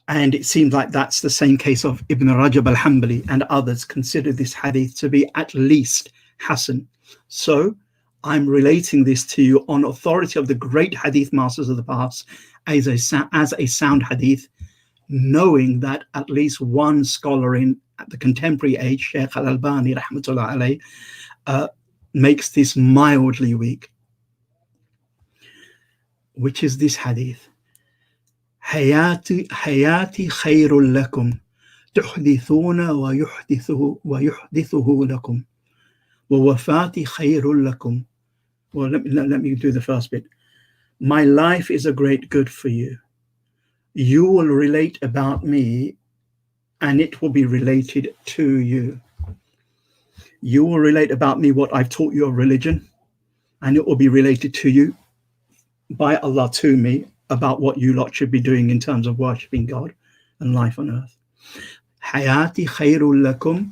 and it seems like that's the same case of Ibn Rajab al-Hanbali and others, consider this hadith to be at least Hasan. So I'm relating this to you on authority of the great hadith masters of the past as a sound hadith, knowing that at least one scholar at the contemporary age, Shaykh al-Albani rahmatullah alayh, makes this mildly weak. Which is this hadith? حياتي خير لكم تحدثون ويحدثه لكم ووفاتي خير لكم. Well, let me do the first bit. My life is a great good for you. You will relate about me and it will be related to you. You will relate about me what I've taught you of religion, and it will be related to you by Allah to me about what you lot should be doing in terms of worshipping God and life on earth. حياتي خير لكم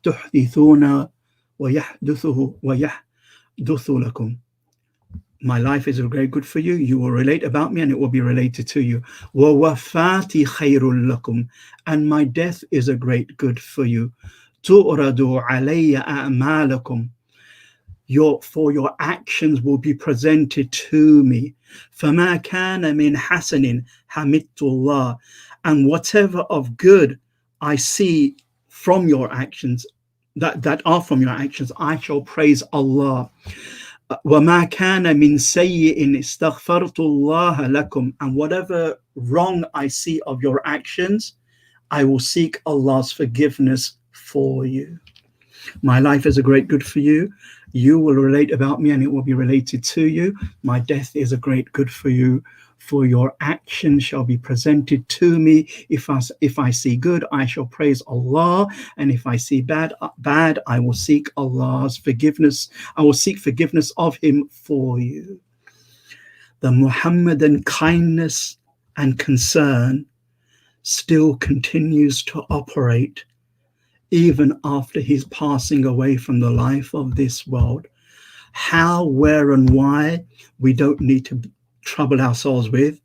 تحدثون ويحدث لكم. My life is a great good for you. You will relate about me and it will be related to you. ووفاتي خير لكم. And my death is a great good for you. تُعْرَضُ عَلَيَّ أَعْمَالَكُمْ. For your actions will be presented to me. فَمَا كَانَ مِنْ حَسَنٍ حَمِدْتُ اللَّهِ. And whatever of good I see from your actions, that are from your actions, I shall praise Allah. وَمَا كَانَ مِنْ سَيِّئٍ اسْتَغْفَرْتُ اللَّهَ لَكُمْ. And whatever wrong I see of your actions, I will seek Allah's forgiveness for you. My life is a great good for you. You will relate about me and it will be related to you. My death is a great good for you. For your actions shall be presented to me. If I see good, I shall praise Allah. And if I see bad, I will seek Allah's forgiveness. I will seek forgiveness of Him for you. The Muhammadan kindness and concern still continues to operate even after his passing away from the life of this world. How, where, and why, we don't need to trouble ourselves with.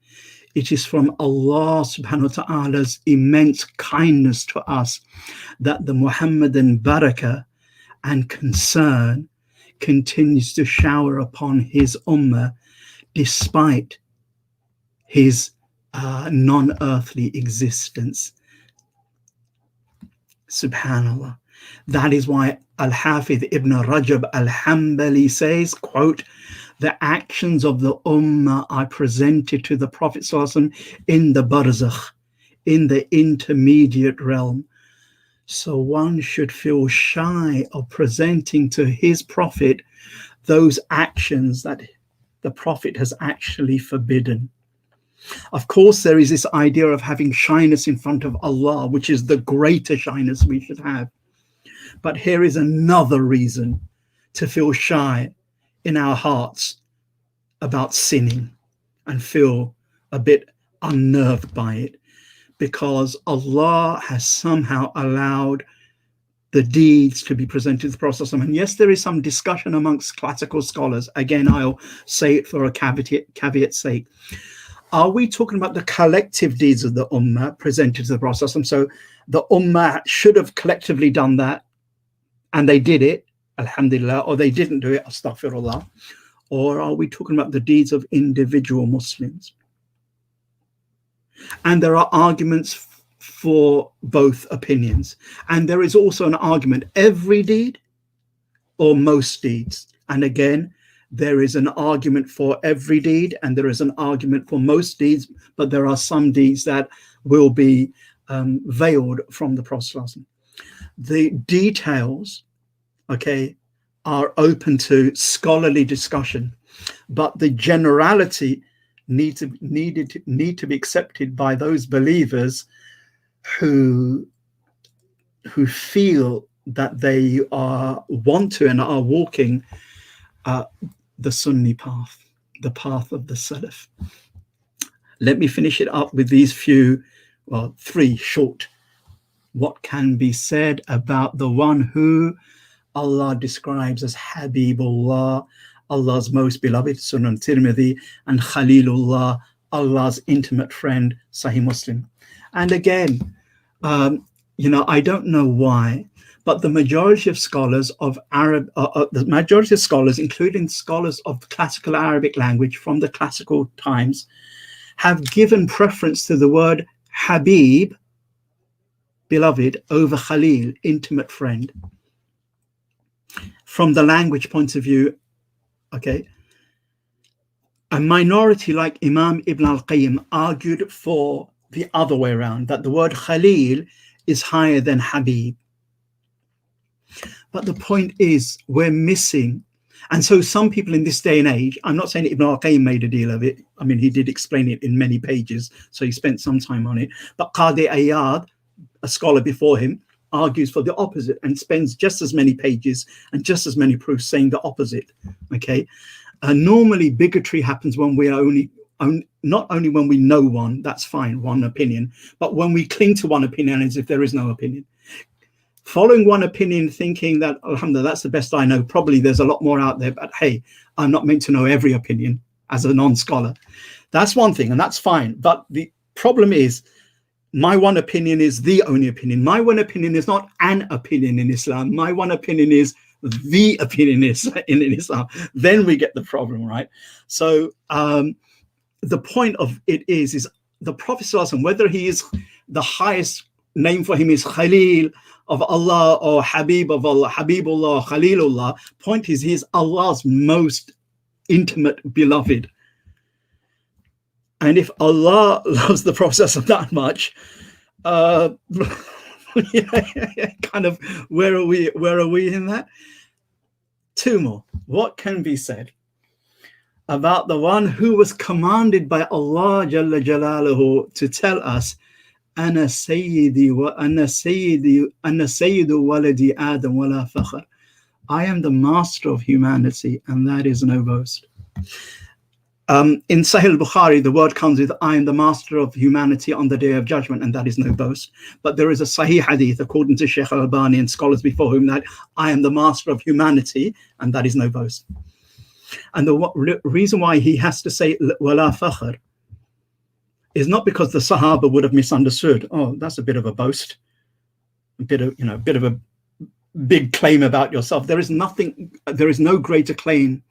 It is from Allah subhanahu wa ta'ala's immense kindness to us that the Muhammadan barakah and concern continues to shower upon his ummah despite his non-earthly existence. Subhanallah. That is why Al-Hafiz Ibn Rajab al-Hanbali says, quote, the actions of the Ummah are presented to the Prophet ﷺ in the barzakh, in the intermediate realm. So one should feel shy of presenting to his Prophet those actions that the Prophet has actually forbidden. Of course, there is this idea of having shyness in front of Allah, which is the greater shyness we should have. But here is another reason to feel shy in our hearts about sinning and feel a bit unnerved by it, because Allah has somehow allowed the deeds to be presented to the Prophet. And yes, there is some discussion amongst classical scholars. Again, I'll say it for a caveat's sake. Are we talking about the collective deeds of the Ummah presented to the Prophet? So the Ummah should have collectively done that, and they did it, alhamdulillah, or they didn't do it, astaghfirullah. Or are we talking about the deeds of individual Muslims? And there are arguments for both opinions. And there is also an argument, every deed or most deeds. And again, there is an argument for every deed and there is an argument for most deeds, but there are some deeds that will be veiled from the Prophet. The details, okay, are open to scholarly discussion, but the generality need to be accepted by those believers who feel that they want to and are walking the Sunni path, the path of the Salaf. Let me finish it up with these few, well, three short. What can be said about the one who Allah describes as Habibullah, Allah's most beloved, Sunan Tirmidhi, and Khalilullah, Allah's intimate friend, Sahih Muslim. And again, I don't know why, but the majority of scholars of including scholars of the classical Arabic language from the classical times, have given preference to the word Habib, beloved, over Khalil, intimate friend. From the language point of view, okay, a minority like Imam Ibn al-Qayyim argued for the other way around, that the word Khalil is higher than Habib. But the point is, we're missing, and so some people in this day and age, I'm not saying Ibn al-Qayyim made a deal of it, I mean, he did explain it in many pages, so he spent some time on it, but Qadi Ayyad, a scholar before him, argues for the opposite and spends just as many pages and just as many proofs saying the opposite, okay? Normally bigotry happens when we are not only when we know one, that's fine, one opinion, but when we cling to one opinion as if there is no opinion. Following one opinion, thinking that, alhamdulillah, that's the best I know, probably there's a lot more out there, but hey, I'm not meant to know every opinion as a non-scholar. That's one thing, and that's fine. But the problem is, my one opinion is the only opinion. My one opinion is not an opinion in Islam. My one opinion is the opinion in Islam. Then we get the problem, right? So the point of it is the Prophet ﷺ, whether he is the highest name for him is Khalil of Allah or Habib of Allah, Habibullah, Khalilullah, point is he is Allah's most intimate beloved. And if Allah loves the Prophet that much, kind of where are we in that? Two more. What can be said about the one who was commanded by Allah Jalla Jalaluhu to tell us, Ana Sayyidi wa Ana Sayyidu waladi Adam wala fakhr. I am the master of humanity, and that is no boast. In Sahih al-Bukhari, the word comes with, I am the master of humanity on the day of judgment, and that is no boast. But there is a Sahih hadith, according to Shaykh al-Albani and scholars before him, that I am the master of humanity, and that is no boast. And the reason why he has to say wala fakhr is not because the Sahaba would have misunderstood. Oh, that's a bit of a boast, a bit of a big claim about yourself. There is no greater claim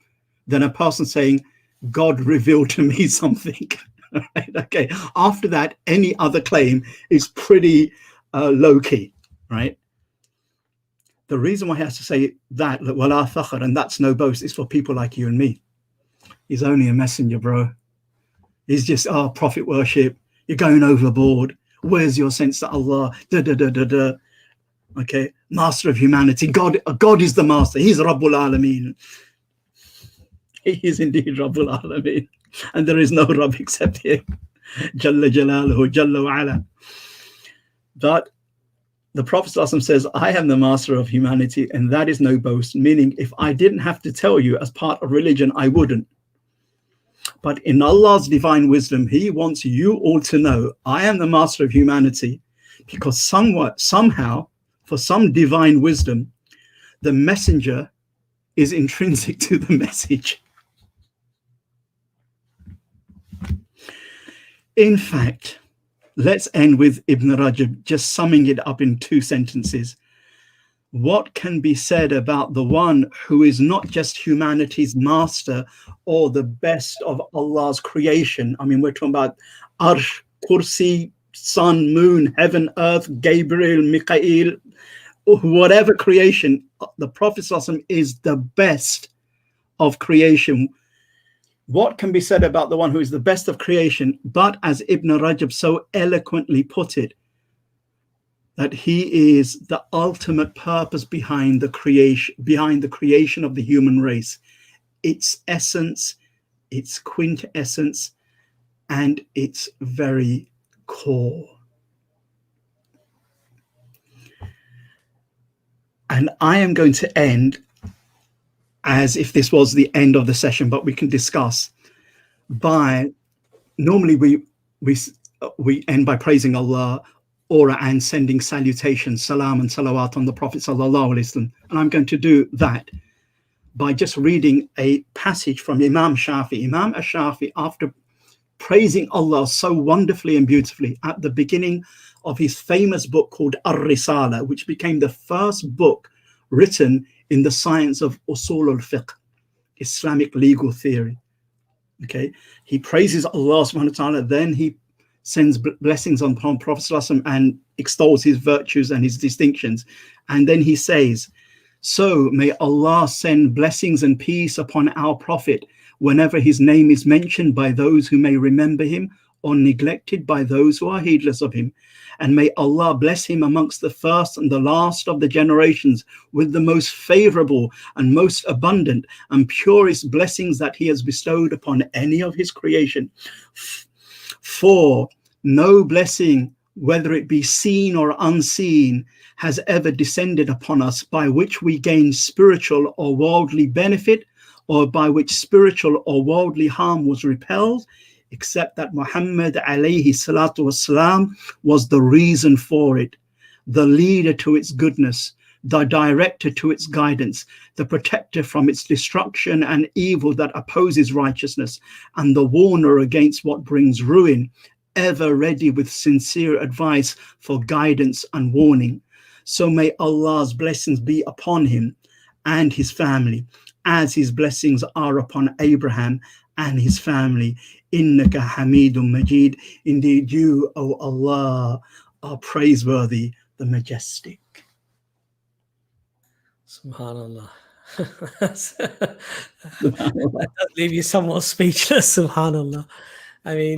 than a person saying, God revealed to me something. Right? Okay. After that, any other claim is pretty low key, right? The reason why he has to say that, wala fakhr, and that's no boast, is for people like you and me. He's only a messenger, bro. He's just, prophet worship. You're going overboard. Where's your sense that Allah, okay, master of humanity. God is the master. He's Rabbul Alameen. He is indeed Rabbul Alameen. And there is no Rabb except him. Jalla Jalaluhu, Jalla wa ala. But the Prophet ﷺ says, I am the master of humanity, and that is no boast. Meaning, if I didn't have to tell you as part of religion, I wouldn't. But in Allah's divine wisdom, He wants you all to know, I am the master of humanity, because somehow, for some divine wisdom, the messenger is intrinsic to the message. In fact, let's end with Ibn Rajab, just summing it up in 2 sentences. What can be said about the one who is not just humanity's master or the best of Allah's creation? I mean, we're talking about Arsh, Kursi, sun, moon, heaven, earth, Gabriel, Mikael, whatever creation, the Prophet ﷺ is the best of creation. What can be said about the one who is the best of creation? But as Ibn Rajab so eloquently put it, that he is the ultimate purpose behind the creation of the human race, its essence, its quintessence, and its very core. And I am going to end as if this was the end of the session, but we can discuss by, normally we end by praising Allah and sending salutations, salam and salawat on the Prophet sallallahu alaihi wasallam. And I'm going to do that by just reading a passage from Imam Shafi. Imam Shafi, after praising Allah so wonderfully and beautifully at the beginning of his famous book called Ar-Risala, which became the first book written in the science of usul al-fiqh, Islamic legal theory. Okay, he praises Allah subhanahu wa ta'ala, then he sends blessings on Prophet ﷺ and extols his virtues and his distinctions. And then he says, so may Allah send blessings and peace upon our Prophet whenever his name is mentioned by those who may remember him or neglected by those who are heedless of him. And may Allah bless him amongst the first and the last of the generations with the most favorable and most abundant and purest blessings that he has bestowed upon any of his creation. For no blessing, whether it be seen or unseen, has ever descended upon us by which we gain spiritual or worldly benefit, or by which spiritual or worldly harm was repelled, except that Muhammad alayhi salatu wasalam was the reason for it, the leader to its goodness, the director to its guidance, the protector from its destruction and evil that opposes righteousness, and the warner against what brings ruin, ever ready with sincere advice for guidance and warning. So may Allah's blessings be upon him and his family, as his blessings are upon Abraham and his family. Innaka Hamidun Majid. Indeed, you, O Allah, are praiseworthy, the majestic. Subhanallah. That does leave you somewhat speechless. Subhanallah. I mean,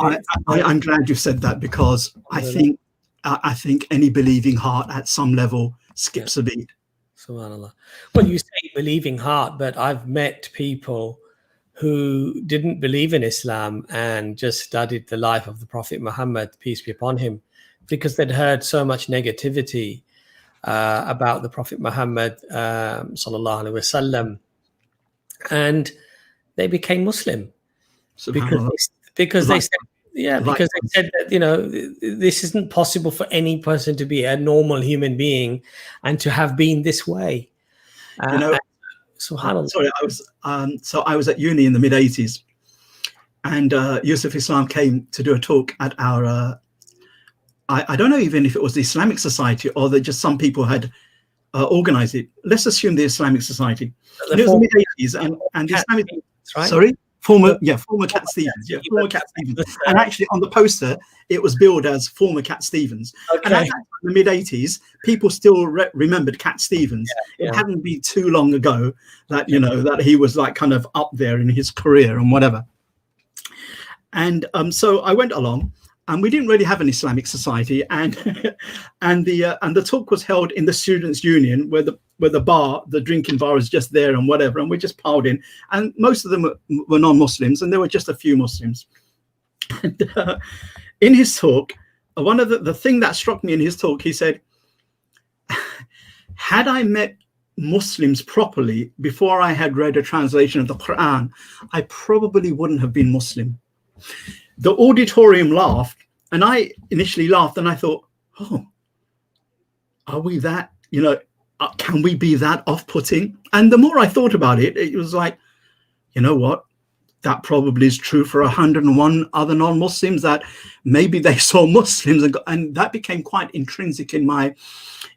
I'm glad you said that, because I think any believing heart at some level skips a beat. Subhanallah. Well, you say believing heart, but I've met people who didn't believe in Islam and just studied the life of the Prophet Muhammad, peace be upon him, because they'd heard so much negativity about the Prophet Muhammad sallallahu alaihi wasallam, and they became Muslim because they said, because they said that, you know, this isn't possible for any person to be a normal human being and to have been this way. You know, subhanallah. Sorry, I was at uni in the mid-80s, and Yusuf Islam came to do a talk at our I don't know even if it was the Islamic Society or that just some people had organized it. Let's assume the Islamic Society. And it was the mid-80s, and the Islamic, right? Sorry? Former Cat Stevens. Yeah, former Cat Stevens. And actually on the poster, it was billed as former Cat Stevens. Okay. And in the mid-80s, people still remembered Cat Stevens. It hadn't been too long ago that, you know, that he was like kind of up there in his career and whatever. And so I went along, and we didn't really have an Islamic Society, and the talk was held in the Students' Union, where the drinking bar is just there and whatever, and we just piled in, and most of them were non-Muslims, and there were just a few Muslims. And in his talk, one of the thing that struck me in his talk, he said, had I met Muslims properly before I had read a translation of the Quran, I probably wouldn't have been Muslim. The auditorium laughed, and I initially laughed, and I thought, oh, are we that, you know, can we be that off-putting? And the more I thought about it, it was like, you know what, that probably is true for 101 other non-Muslims, that maybe they saw Muslims, and that became quite intrinsic in my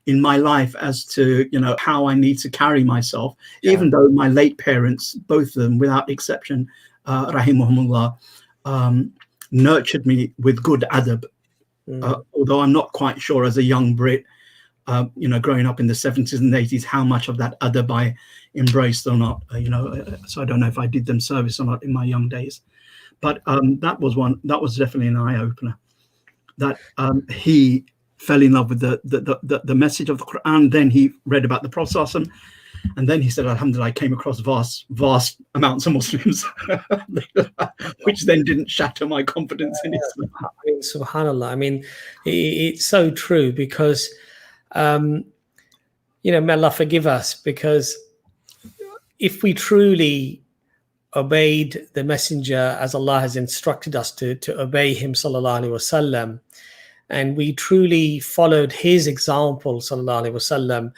life as to, you know, how I need to carry myself, even though my late parents, both of them without exception, rahimahumullah, nurtured me with good adab, Although I'm not quite sure as a young Brit, you know, growing up in the 70s and 80s, how much of that adab I embraced or not, you know, so I don't know if I did them service or not in my young days. But that was definitely an eye-opener, that he fell in love with the message of the Quran. Then he read about the Prophet ﷺ, and then he said, Alhamdulillah, I came across vast amounts of Muslims, which then didn't shatter my confidence in Islam. I mean, subhanallah. I mean, it's so true, because, you know, may Allah forgive us, because if we truly obeyed the messenger as Allah has instructed us to obey him, sallallahu alaihi wasallam, and we truly followed his example, sallallahu alaihi wasallam,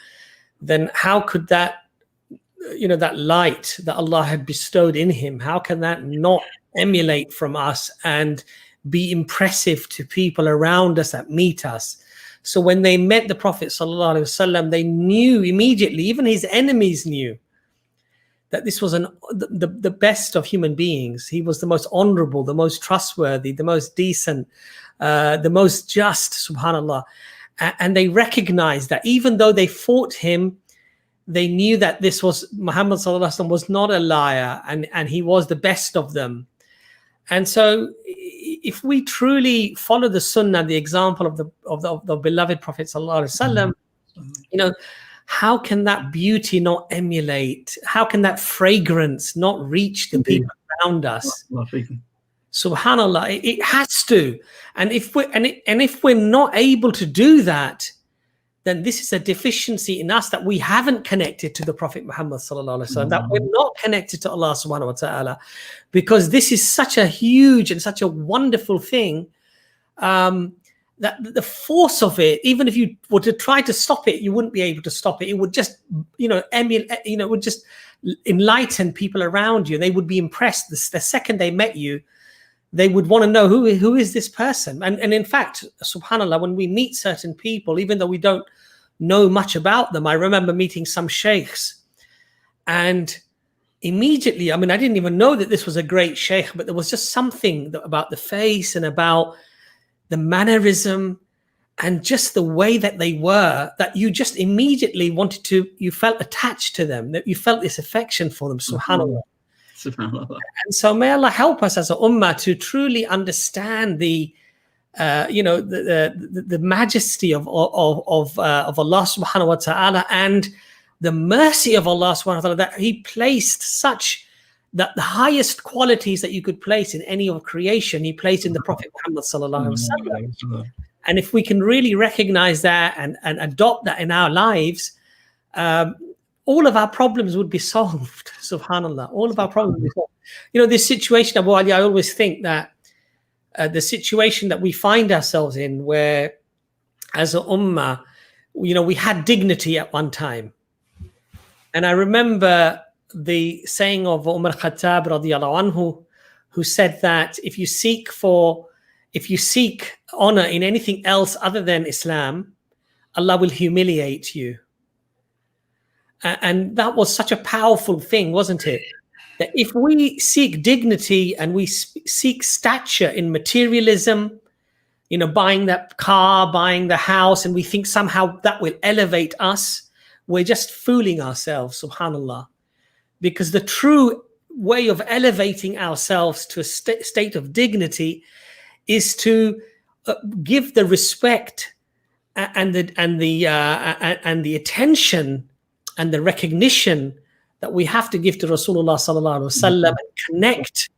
then how could that, you know, that light that Allah had bestowed in him, how can that not emulate from us and be impressive to people around us that meet us? So when they met the Prophet sallallahu alaihi wasallam, they knew immediately, even his enemies knew, that this was the best of human beings. He was the most honorable, the most trustworthy, the most decent, the most just, subhanallah. And they recognized that even though they fought him, they knew that this was Muhammad sallallahu alaihi wasallam was not a liar, and he was the best of them. And so if we truly follow the sunnah, the example of the beloved Prophet sallallahu alaihi wasallam, you know, how can that beauty not emulate? How can that fragrance not reach the people around us? Subhanallah, it has to. And if we're not able to do that, then this is a deficiency in us, that we haven't connected to the Prophet Muhammad sallallahu alaihi wasallam, that we're not connected to Allah subhanahu wa ta'ala, because this is such a huge and such a wonderful thing, that the force of it, even if you were to try to stop it, you wouldn't be able to stop it. It would just, you know, emulate, you know, it would just enlighten people around you. They would be impressed. The second they met you, they would want to know who is this person. And in fact, subhanallah, when we meet certain people, even though we don't know much about them, I remember meeting some sheikhs, and immediately, I mean, I didn't even know that this was a great sheikh, but there was just something about the face and about the mannerism and just the way that they were, that you just immediately wanted to, you felt attached to them, that you felt this affection for them, subhanallah. Subhanallah. And so may Allah help us as a ummah to truly understand the, you know, the majesty of Allah subhanahu wa ta'ala, and the mercy of Allah subhanahu wa ta'ala, that he placed such, that the highest qualities that you could place in any of creation, he placed in the Prophet Muhammad sallallahu alaihi wasallam. And if we can really recognize that and adopt that in our lives, all of our problems would be solved. Subhanallah, all of our problems would be solved. You know, this situation, Abu Ali, I always think that the situation that we find ourselves in, where as a ummah, you know, we had dignity at one time. And I remember the saying of Umar Khattab radiyallahu anhu, who said that if you seek honor in anything else other than Islam, Allah will humiliate you. And that was such a powerful thing, wasn't it? That if we seek dignity and we seek stature in materialism, you know, buying that car, buying the house, and we think somehow that will elevate us, we're just fooling ourselves, subhanallah. Because the true way of elevating ourselves to a state of dignity is to give the respect and the attention and the recognition that we have to give to Rasulullah sallallahu alaihi wasallam, and connect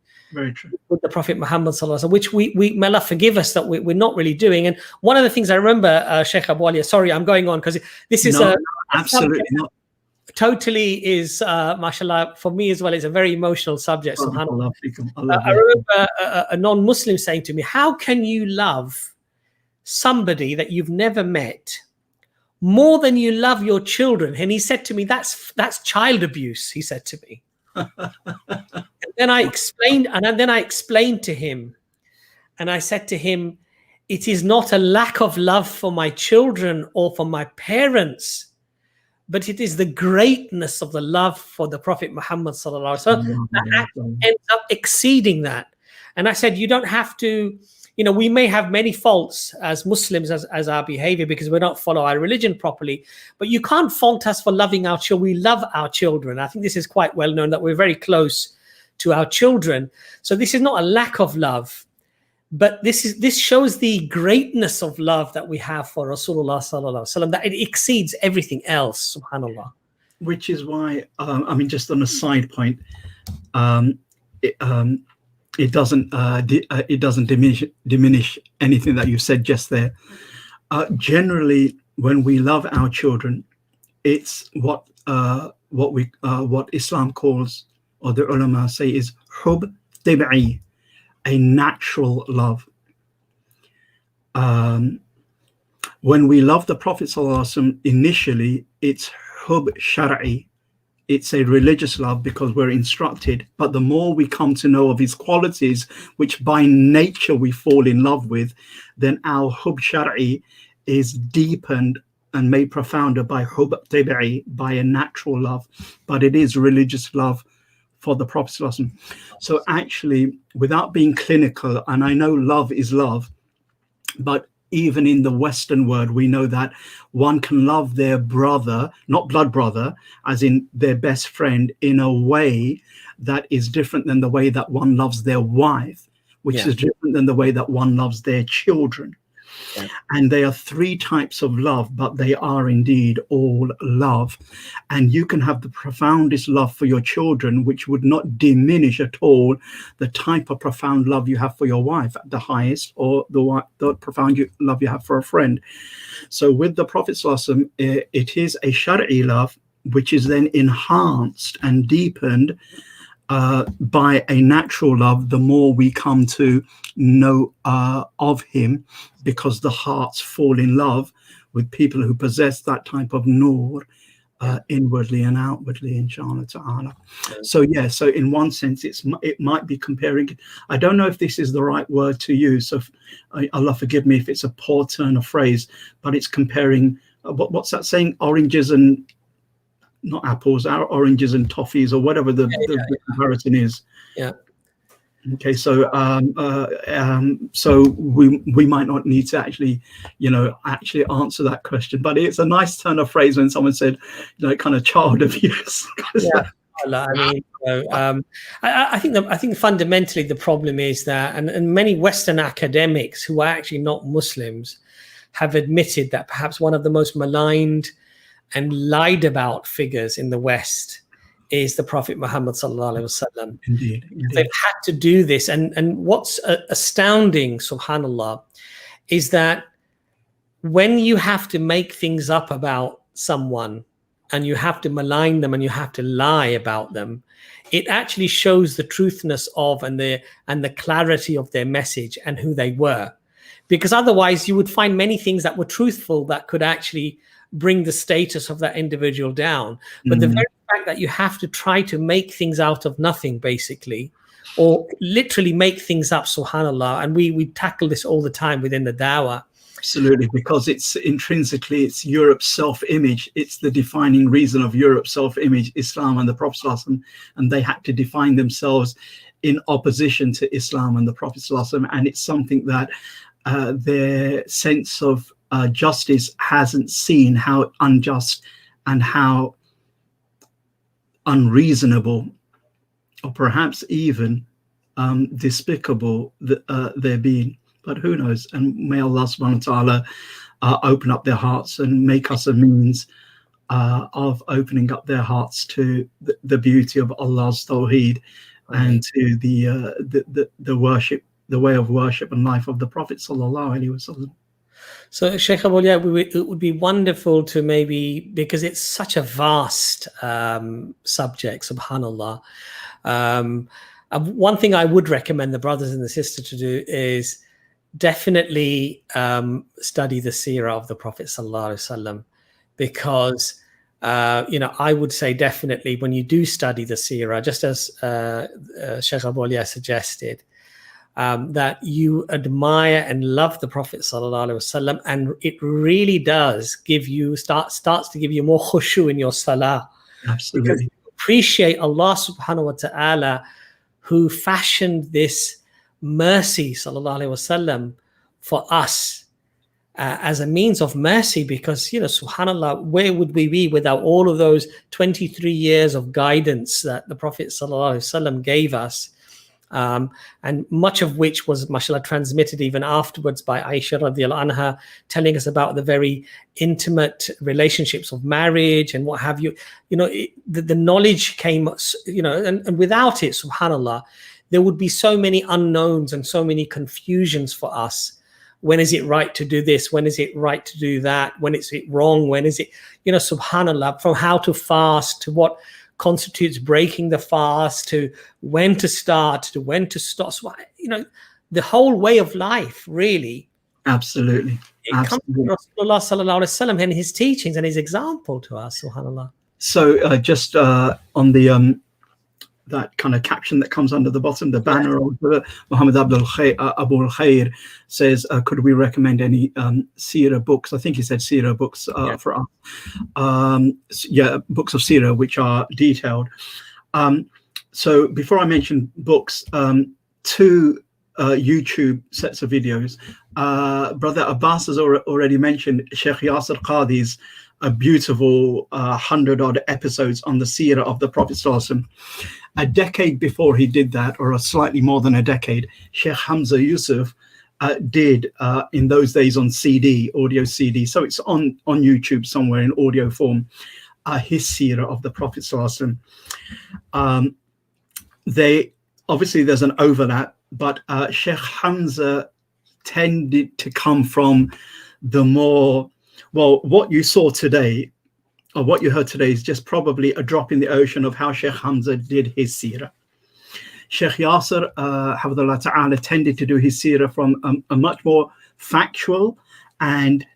with the Prophet Muhammad sallallahu alaihi wasallam, which we may Allah forgive us that we're not really doing. And one of the things I remember, Sheikh Abu Aaliya, sorry, I'm going on because this is absolutely not. Totally is, mashallah, for me as well, it's a very emotional subject. SubhanAllah. I remember a non-Muslim saying to me, how can you love somebody that you've never met more than you love your children? And he said to me, that's child abuse, he said to me. And then I explained to him, and I said to him, it is not a lack of love for my children or for my parents, but it is the greatness of the love for the Prophet Muhammad sallallahu alaihi wasallam that ends up exceeding that. And I said, you don't have to, you know, we may have many faults as Muslims as our behavior because we don't follow our religion properly, but you can't fault us for loving our children. We love our children. I think this is quite well known that we're very close to our children. So this is not a lack of love, but this shows the greatness of love that we have for Rasulullah sallallahu alaihi wasallam, that it exceeds everything else, subhanallah. Which is why, I mean, just on a side point, it doesn't diminish anything that you said just there. Generally, when we love our children, it's what Islam calls, or the ulama say, is hub tib'i, a natural love. When we love the Prophet sallallahu alaihi wasallam, initially it's hub shar'i. It's a religious love because we're instructed, but the more we come to know of his qualities, which by nature we fall in love with, then our hub shar'i is deepened and made profounder by hub tabi'i, by a natural love, but it is religious love for the Prophet sallallahu alaihi wasallam. So actually, without being clinical, and I know love is love, but even in the Western world, we know that one can love their brother, not blood brother, as in their best friend, in a way that is different than the way that one loves their wife, which is different than the way that one loves their children. And they are three types of love, but they are indeed all love. And you can have the profoundest love for your children, which would not diminish at all the type of profound love you have for your wife at the highest, or the profound love you have for a friend. So with the Prophet ﷺ, it is a Shari'i love, which is then enhanced and deepened by a natural love, the more we come to know of him, because the hearts fall in love with people who possess that type of nur inwardly and outwardly, inshallah ta'ala. So yeah, so in one sense it might be comparing, I don't know if this is the right word to use, so Allah forgive me if it's a poor turn of phrase, but it's comparing, what's that saying, oranges and not apples, our oranges and toffees, or whatever the comparison is. Yeah. Okay, so so we might not need to actually answer that question, but it's a nice turn of phrase when someone said, kind of child abuse. Yeah. I think fundamentally the problem is that, and many Western academics who are actually not Muslims have admitted that perhaps one of the most maligned and lied about figures in the West is the Prophet Muhammad sallallahu alaihi wasallam. Indeed. They've had to do this, and what's astounding, subhanallah, is that when you have to make things up about someone and you have to malign them and you have to lie about them, it actually shows the truthness of and the clarity of their message and who they were. Because otherwise you would find many things that were truthful that could actually bring the status of that individual down. But the very fact that you have to try to make things out of nothing, basically, or literally make things up, subhanallah, and we tackle this all the time within the dawah. Absolutely, because it's intrinsically, it's Europe's self-image. It's the defining reason of Europe's self-image, Islam and the Prophet ﷺ, and they had to define themselves in opposition to Islam and the Prophet ﷺ, and it's something that their sense of justice hasn't seen, how unjust and how unreasonable, or perhaps even despicable they're being. But who knows? And may Allah subhanahu wa ta'ala open up their hearts and make us a means of opening up their hearts to the beauty of Allah's tawheed and to the worship, the way of worship and life of the Prophet sallallahu alaihi wasallam. So Sheikh Abu Aaliya, it would be wonderful to maybe, because it's such a vast subject, subhanallah. One thing I would recommend the brothers and the sisters to do is definitely study the seerah of the Prophet sallallahu alaihi wasallam, because I would say definitely when you do study the seerah, just as Sheikh Abu Aaliya suggested, that you admire and love the Prophet sallallahu alaihi wasallam, and it really does give you starts to give you more khushu in your salah. Absolutely. Because you appreciate Allah subhanahu wa ta'ala, who fashioned this mercy, sallallahu alaihi wasallam, for us as a means of mercy, because, you know, subhanallah, where would we be without all of those 23 years of guidance that the Prophet sallallahu alaihi wasallam gave us, and much of which was, mashallah, transmitted even afterwards by Aisha radiallahu anha, telling us about the very intimate relationships of marriage and what have you. You know, the knowledge came, you know, and without it, subhanallah, there would be so many unknowns and so many confusions for us. When is it right to do this? When is it right to do that? When is it wrong? When is it, you know, subhanallah, from how to fast to what constitutes breaking the fast, to when to start, to when to stop. So, you know, the whole way of life, really. Absolutely. It comes from Rasulullah sallallahu alaihi wasallam and his teachings and his example to us, subhanallah. So just on the that kind of caption that comes under the bottom, the banner of Muhammad Abu al-Khair says, could we recommend any seerah books? I think he said seerah books for us. Books of seerah which are detailed. So before I mention books, two YouTube sets of videos. Brother Abbas has already mentioned Sheikh Yasir Qadhi's a beautiful 100-odd episodes on the seerah of the Prophet ﷺ. A decade before he did that, or a slightly more than a decade, Sheikh Hamza Yusuf did in those days on CD, audio CD. So it's on YouTube somewhere in audio form, his seerah of the Prophet ﷺ. They obviously there's an overlap, but Sheikh Hamza tended to come from the more, well, what you saw today, or what you heard today, is just probably a drop in the ocean of how Sheikh Hamza did his seerah. Sheikh Yasir, Hafidhullah Ta'ala, tended to do his seerah from a much more factual and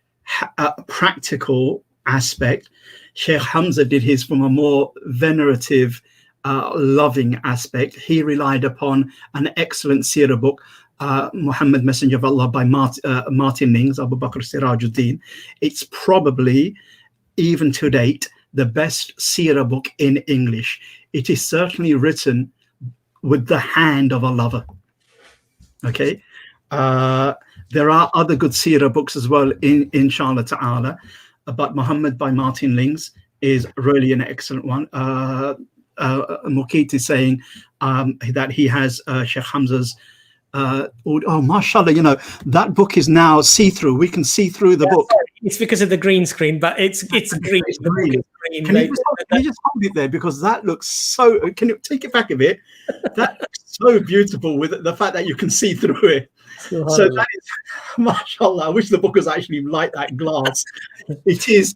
practical aspect. Sheikh Hamza did his from a more venerative, loving aspect. He relied upon an excellent seerah book, Muhammad Messenger of Allah by Martin Lings, Abu Bakr Sirajuddin. It's probably, even to date, the best seerah book in English. It is certainly written with the hand of a lover. Okay, there are other good seerah books as well, inshallah ta'ala, but Muhammad by Martin Lings is really an excellent one. Muqit is saying that he has Sheikh Hamza's mashallah, you know, that book is now see-through. We can see through the book. Sorry. It's because of the green screen, but it's green. It's green. Can you just hold it there, because that looks so, can you take it back a bit? That looks so beautiful with the fact that you can see through it. So that is, mashallah, I wish the book was actually like that glass. It is,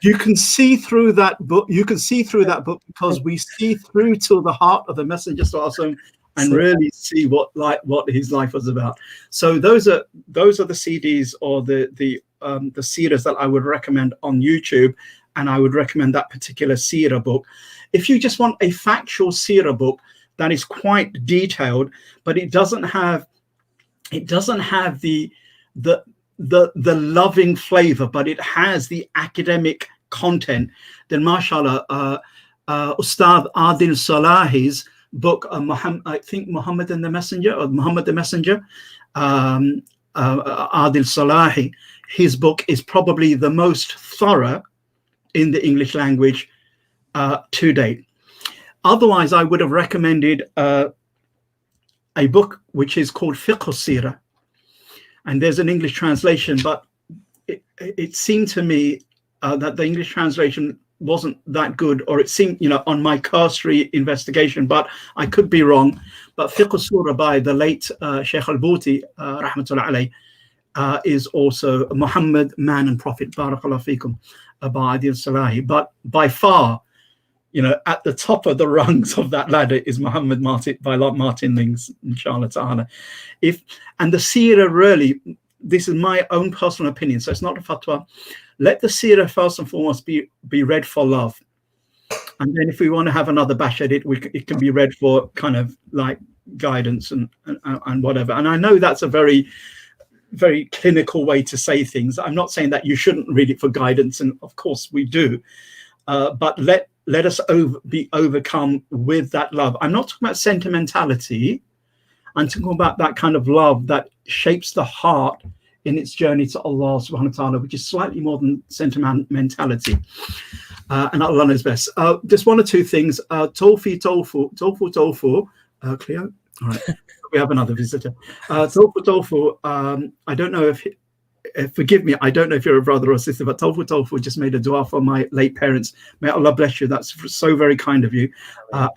you can see through that book. You can see through that book because we see through to the heart of the Messenger ﷺ and really see what his life was about. So those are the CDs or the seerahs that I would recommend on YouTube, and I would recommend that particular seerah book. If you just want a factual seerah book that is quite detailed, but it doesn't have the loving flavor, but it has the academic content, then mashallah, Ustadh Adil Salahi's book, I think Muhammad and the Messenger, or Muhammad the Messenger, Adil Salahi, his book is probably the most thorough in the English language to date. Otherwise, I would have recommended a book which is called Fiqh al-Seerah, and there's an English translation, but it seemed to me that the English translation wasn't that good, or it seemed, you know, on my cursory investigation, but I could be wrong. But Fiqh al-Surah by the late Sheikh al-Bhuti, rahmatullah alayh, is also Muhammad, Man and Prophet, barakallahu fikum, by Adil Salahi. But by far, you know, at the top of the rungs of that ladder is Muhammad by Martin Lings, inshallah ta'ala. And the seerah, really, this is my own personal opinion, so it's not a fatwa. Let the seerah first and foremost be read for love, and then if we want to have another bash at it, it can be read for kind of like guidance and whatever. And I know that's a very, very clinical way to say things. I'm not saying that you shouldn't read it for guidance, and of course we do, but let us be overcome with that love. I'm not talking about sentimentality. I'm talking about that kind of love that shapes the heart in its journey to Allah subhanahu wa ta'ala, which is slightly more than sentimentality. And Allah knows best. Just one or two things. Tofu. Cleo? All right. We have another visitor. Tofu. I don't know if... forgive me, I don't know if you're a brother or sister, but Tofu just made a dua for my late parents. May Allah bless you. That's so very kind of you.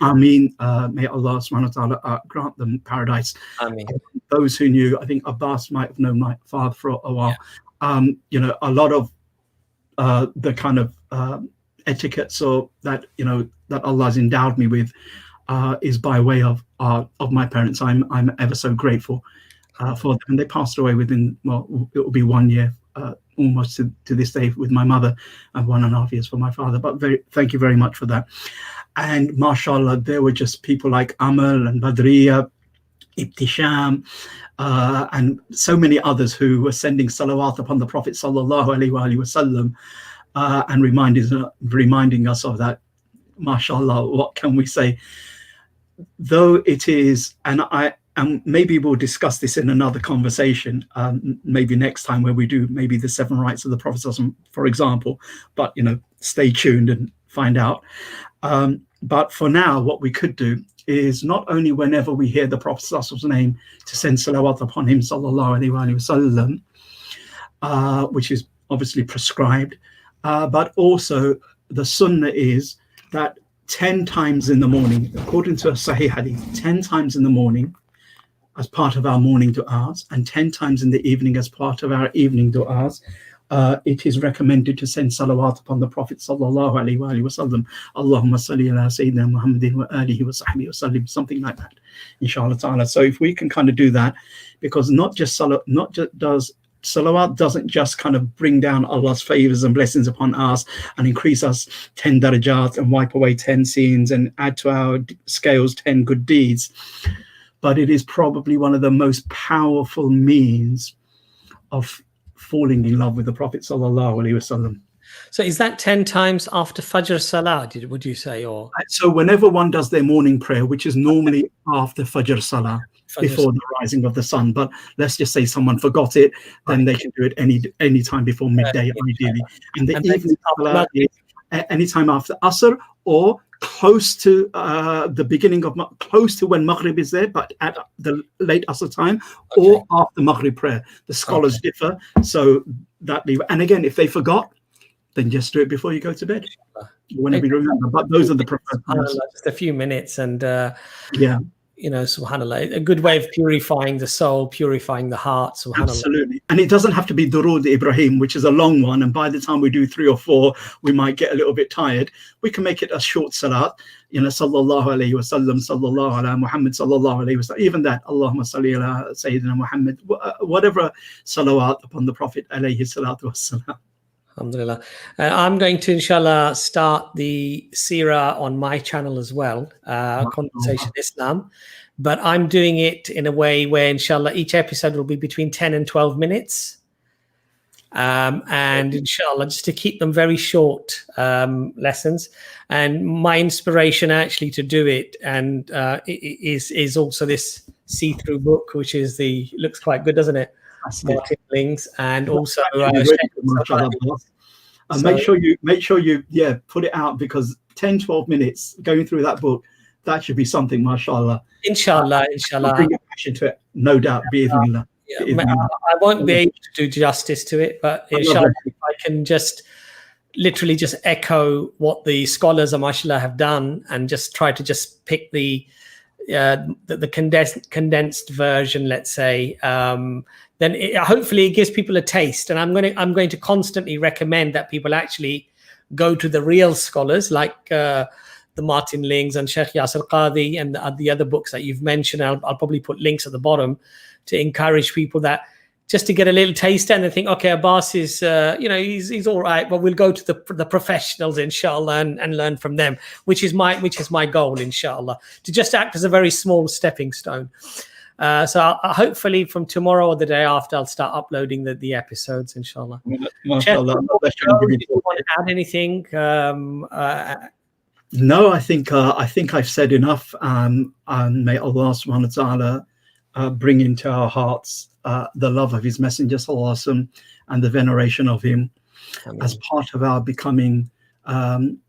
Ameen. May Allah subhanahu wa ta'ala grant them paradise. Ameen. Those who knew, I think Abbas might have known my father for a while. You know, a lot of the kind of etiquettes or that, you know, that Allah has endowed me with is by way of my parents. I'm ever so grateful for them. And they passed away within, well, it will be 1 year almost to this day with my mother, and 1.5 years for my father. But thank you very much for that. And mashallah, there were just people like Amal and Badriya, Ibtisham, and so many others who were sending salawat upon the Prophet sallallahu alaihi wasallam, and reminding us of that. Mashallah, what can we say? Though it is, and maybe we'll discuss this in another conversation, maybe next time, where we do maybe the 7 rights of the Prophet, for example. But, you know, stay tuned and find out. But for now, what we could do is not only whenever we hear the Prophet's name to send salawat upon him, sallallahu alaihi wasallam, which is obviously prescribed, but also the sunnah is that 10 times in the morning, according to a Sahih Hadith, 10 times in the morning as part of our morning du'as, and 10 times in the evening as part of our evening du'as, it is recommended to send salawat upon the Prophet sallallahu alaihi wasallam. Allahumma salli ala Sayyidina Muhammadin wa alihi wa sahbihi wa sallim, something like that, inshallah ta'ala. So if we can kind of do that, because salawat doesn't just kind of bring down Allah's favors and blessings upon us and increase us 10 darajat and wipe away 10 sins and add to our scales 10 good deeds, but it is probably one of the most powerful means of falling in love with the Prophet sallallahu alaihi wasallam. So is that 10 times after Fajr Salah, would you say? Or so whenever one does their morning prayer, which is normally after Fajr Salah, before the rising of the sun, but let's just say someone forgot it, then they can do it any time before midday, ideally. And the evening Salah is any time after Asr, or close to the beginning of, close to when Maghrib is there, but at the late Asr time, or after Maghrib prayer. The scholars differ, so that and again, if they forgot, then just do it before you go to bed, whenever you remember. But those are the preferred times. Just a few minutes, and yeah. You know, subhanAllah, a good way of purifying the soul, purifying the heart, subhanAllah. Absolutely. And it doesn't have to be Durood Ibrahim, which is a long one, and by the time we do 3 or 4, we might get a little bit tired. We can make it a short salat, you know, sallallahu alayhi wa sallam, sallallahu ala Muhammad, sallallahu alayhi wa sallam, even that, Allahumma salli ala Sayyidina Muhammad, whatever salawat upon the Prophet alayhi salatu wassalam. Alhamdulillah. I'm going to, inshallah, start the seerah on my channel as well, Conversation Islam. But I'm doing it in a way where, inshallah, each episode will be between 10 and 12 minutes. And inshallah, just to keep them very short lessons. And my inspiration actually to do it and is also this see-through book, which is looks quite good, doesn't it? Martin Links, and also make sure you put it out, because 10-12 minutes going through that book, that should be something, mashallah. Inshallah. Bring a passion to it, no doubt. I won't be able to do justice to it, but inshallah, if I can just literally just echo what the scholars of mashallah have done, and just try to just pick the condensed version, let's say, then hopefully it gives people a taste. And I'm going to constantly recommend that people actually go to the real scholars, like the Martin Lings and Sheikh Yasir Qadhi and the other books that you've mentioned. I'll probably put links at the bottom to encourage people that just to get a little taste, and they think, okay, Abbas is, he's all right, but we'll go to the professionals, inshallah, and learn from them, which is my goal, inshallah, to just act as a very small stepping stone. So hopefully from tomorrow or the day after, I'll start uploading the episodes, inshallah. Mashallah. Do you want to add anything? No, I think I've said enough. And may Allah subhanahu wa ta'ala bring into our hearts the love of his Messenger Sallallahu Alaihi Wasallam and the veneration of him as part of our becoming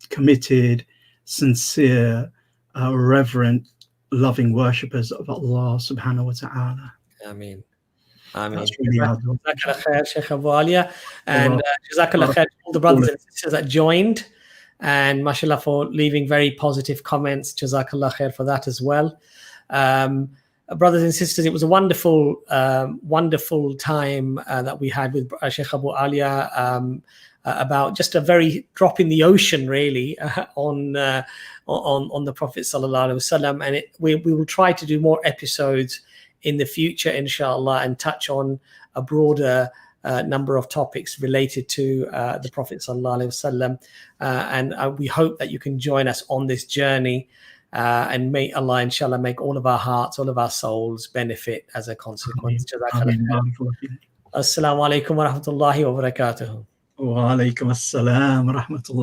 committed, sincere, reverent, loving worshippers of Allah subhanahu wa ta'ala. Ameen. That's really our goal. Jazakallah khair, Sheikh Abu Aaliya, and Jazakallah khair to all the brothers and sisters that joined, and mashallah for leaving very positive comments. Jazakallah khair for that as well. Brothers and sisters, it was a wonderful time that we had with Sheikh Abu Aaliya about just a very drop in the ocean, really, on the Prophet sallallahu alaihi wasallam, and we will try to do more episodes in the future, inshallah, and touch on a broader number of topics related to the Prophet sallallahu alaihi wasallam, and we hope that you can join us on this journey. And may Allah, inshallah, make all of our hearts, all of our souls benefit as a consequence. Assalamu alaikum wa rahmatullahi wa barakatuh. Wa alaikum assalam wa rahmatullahi.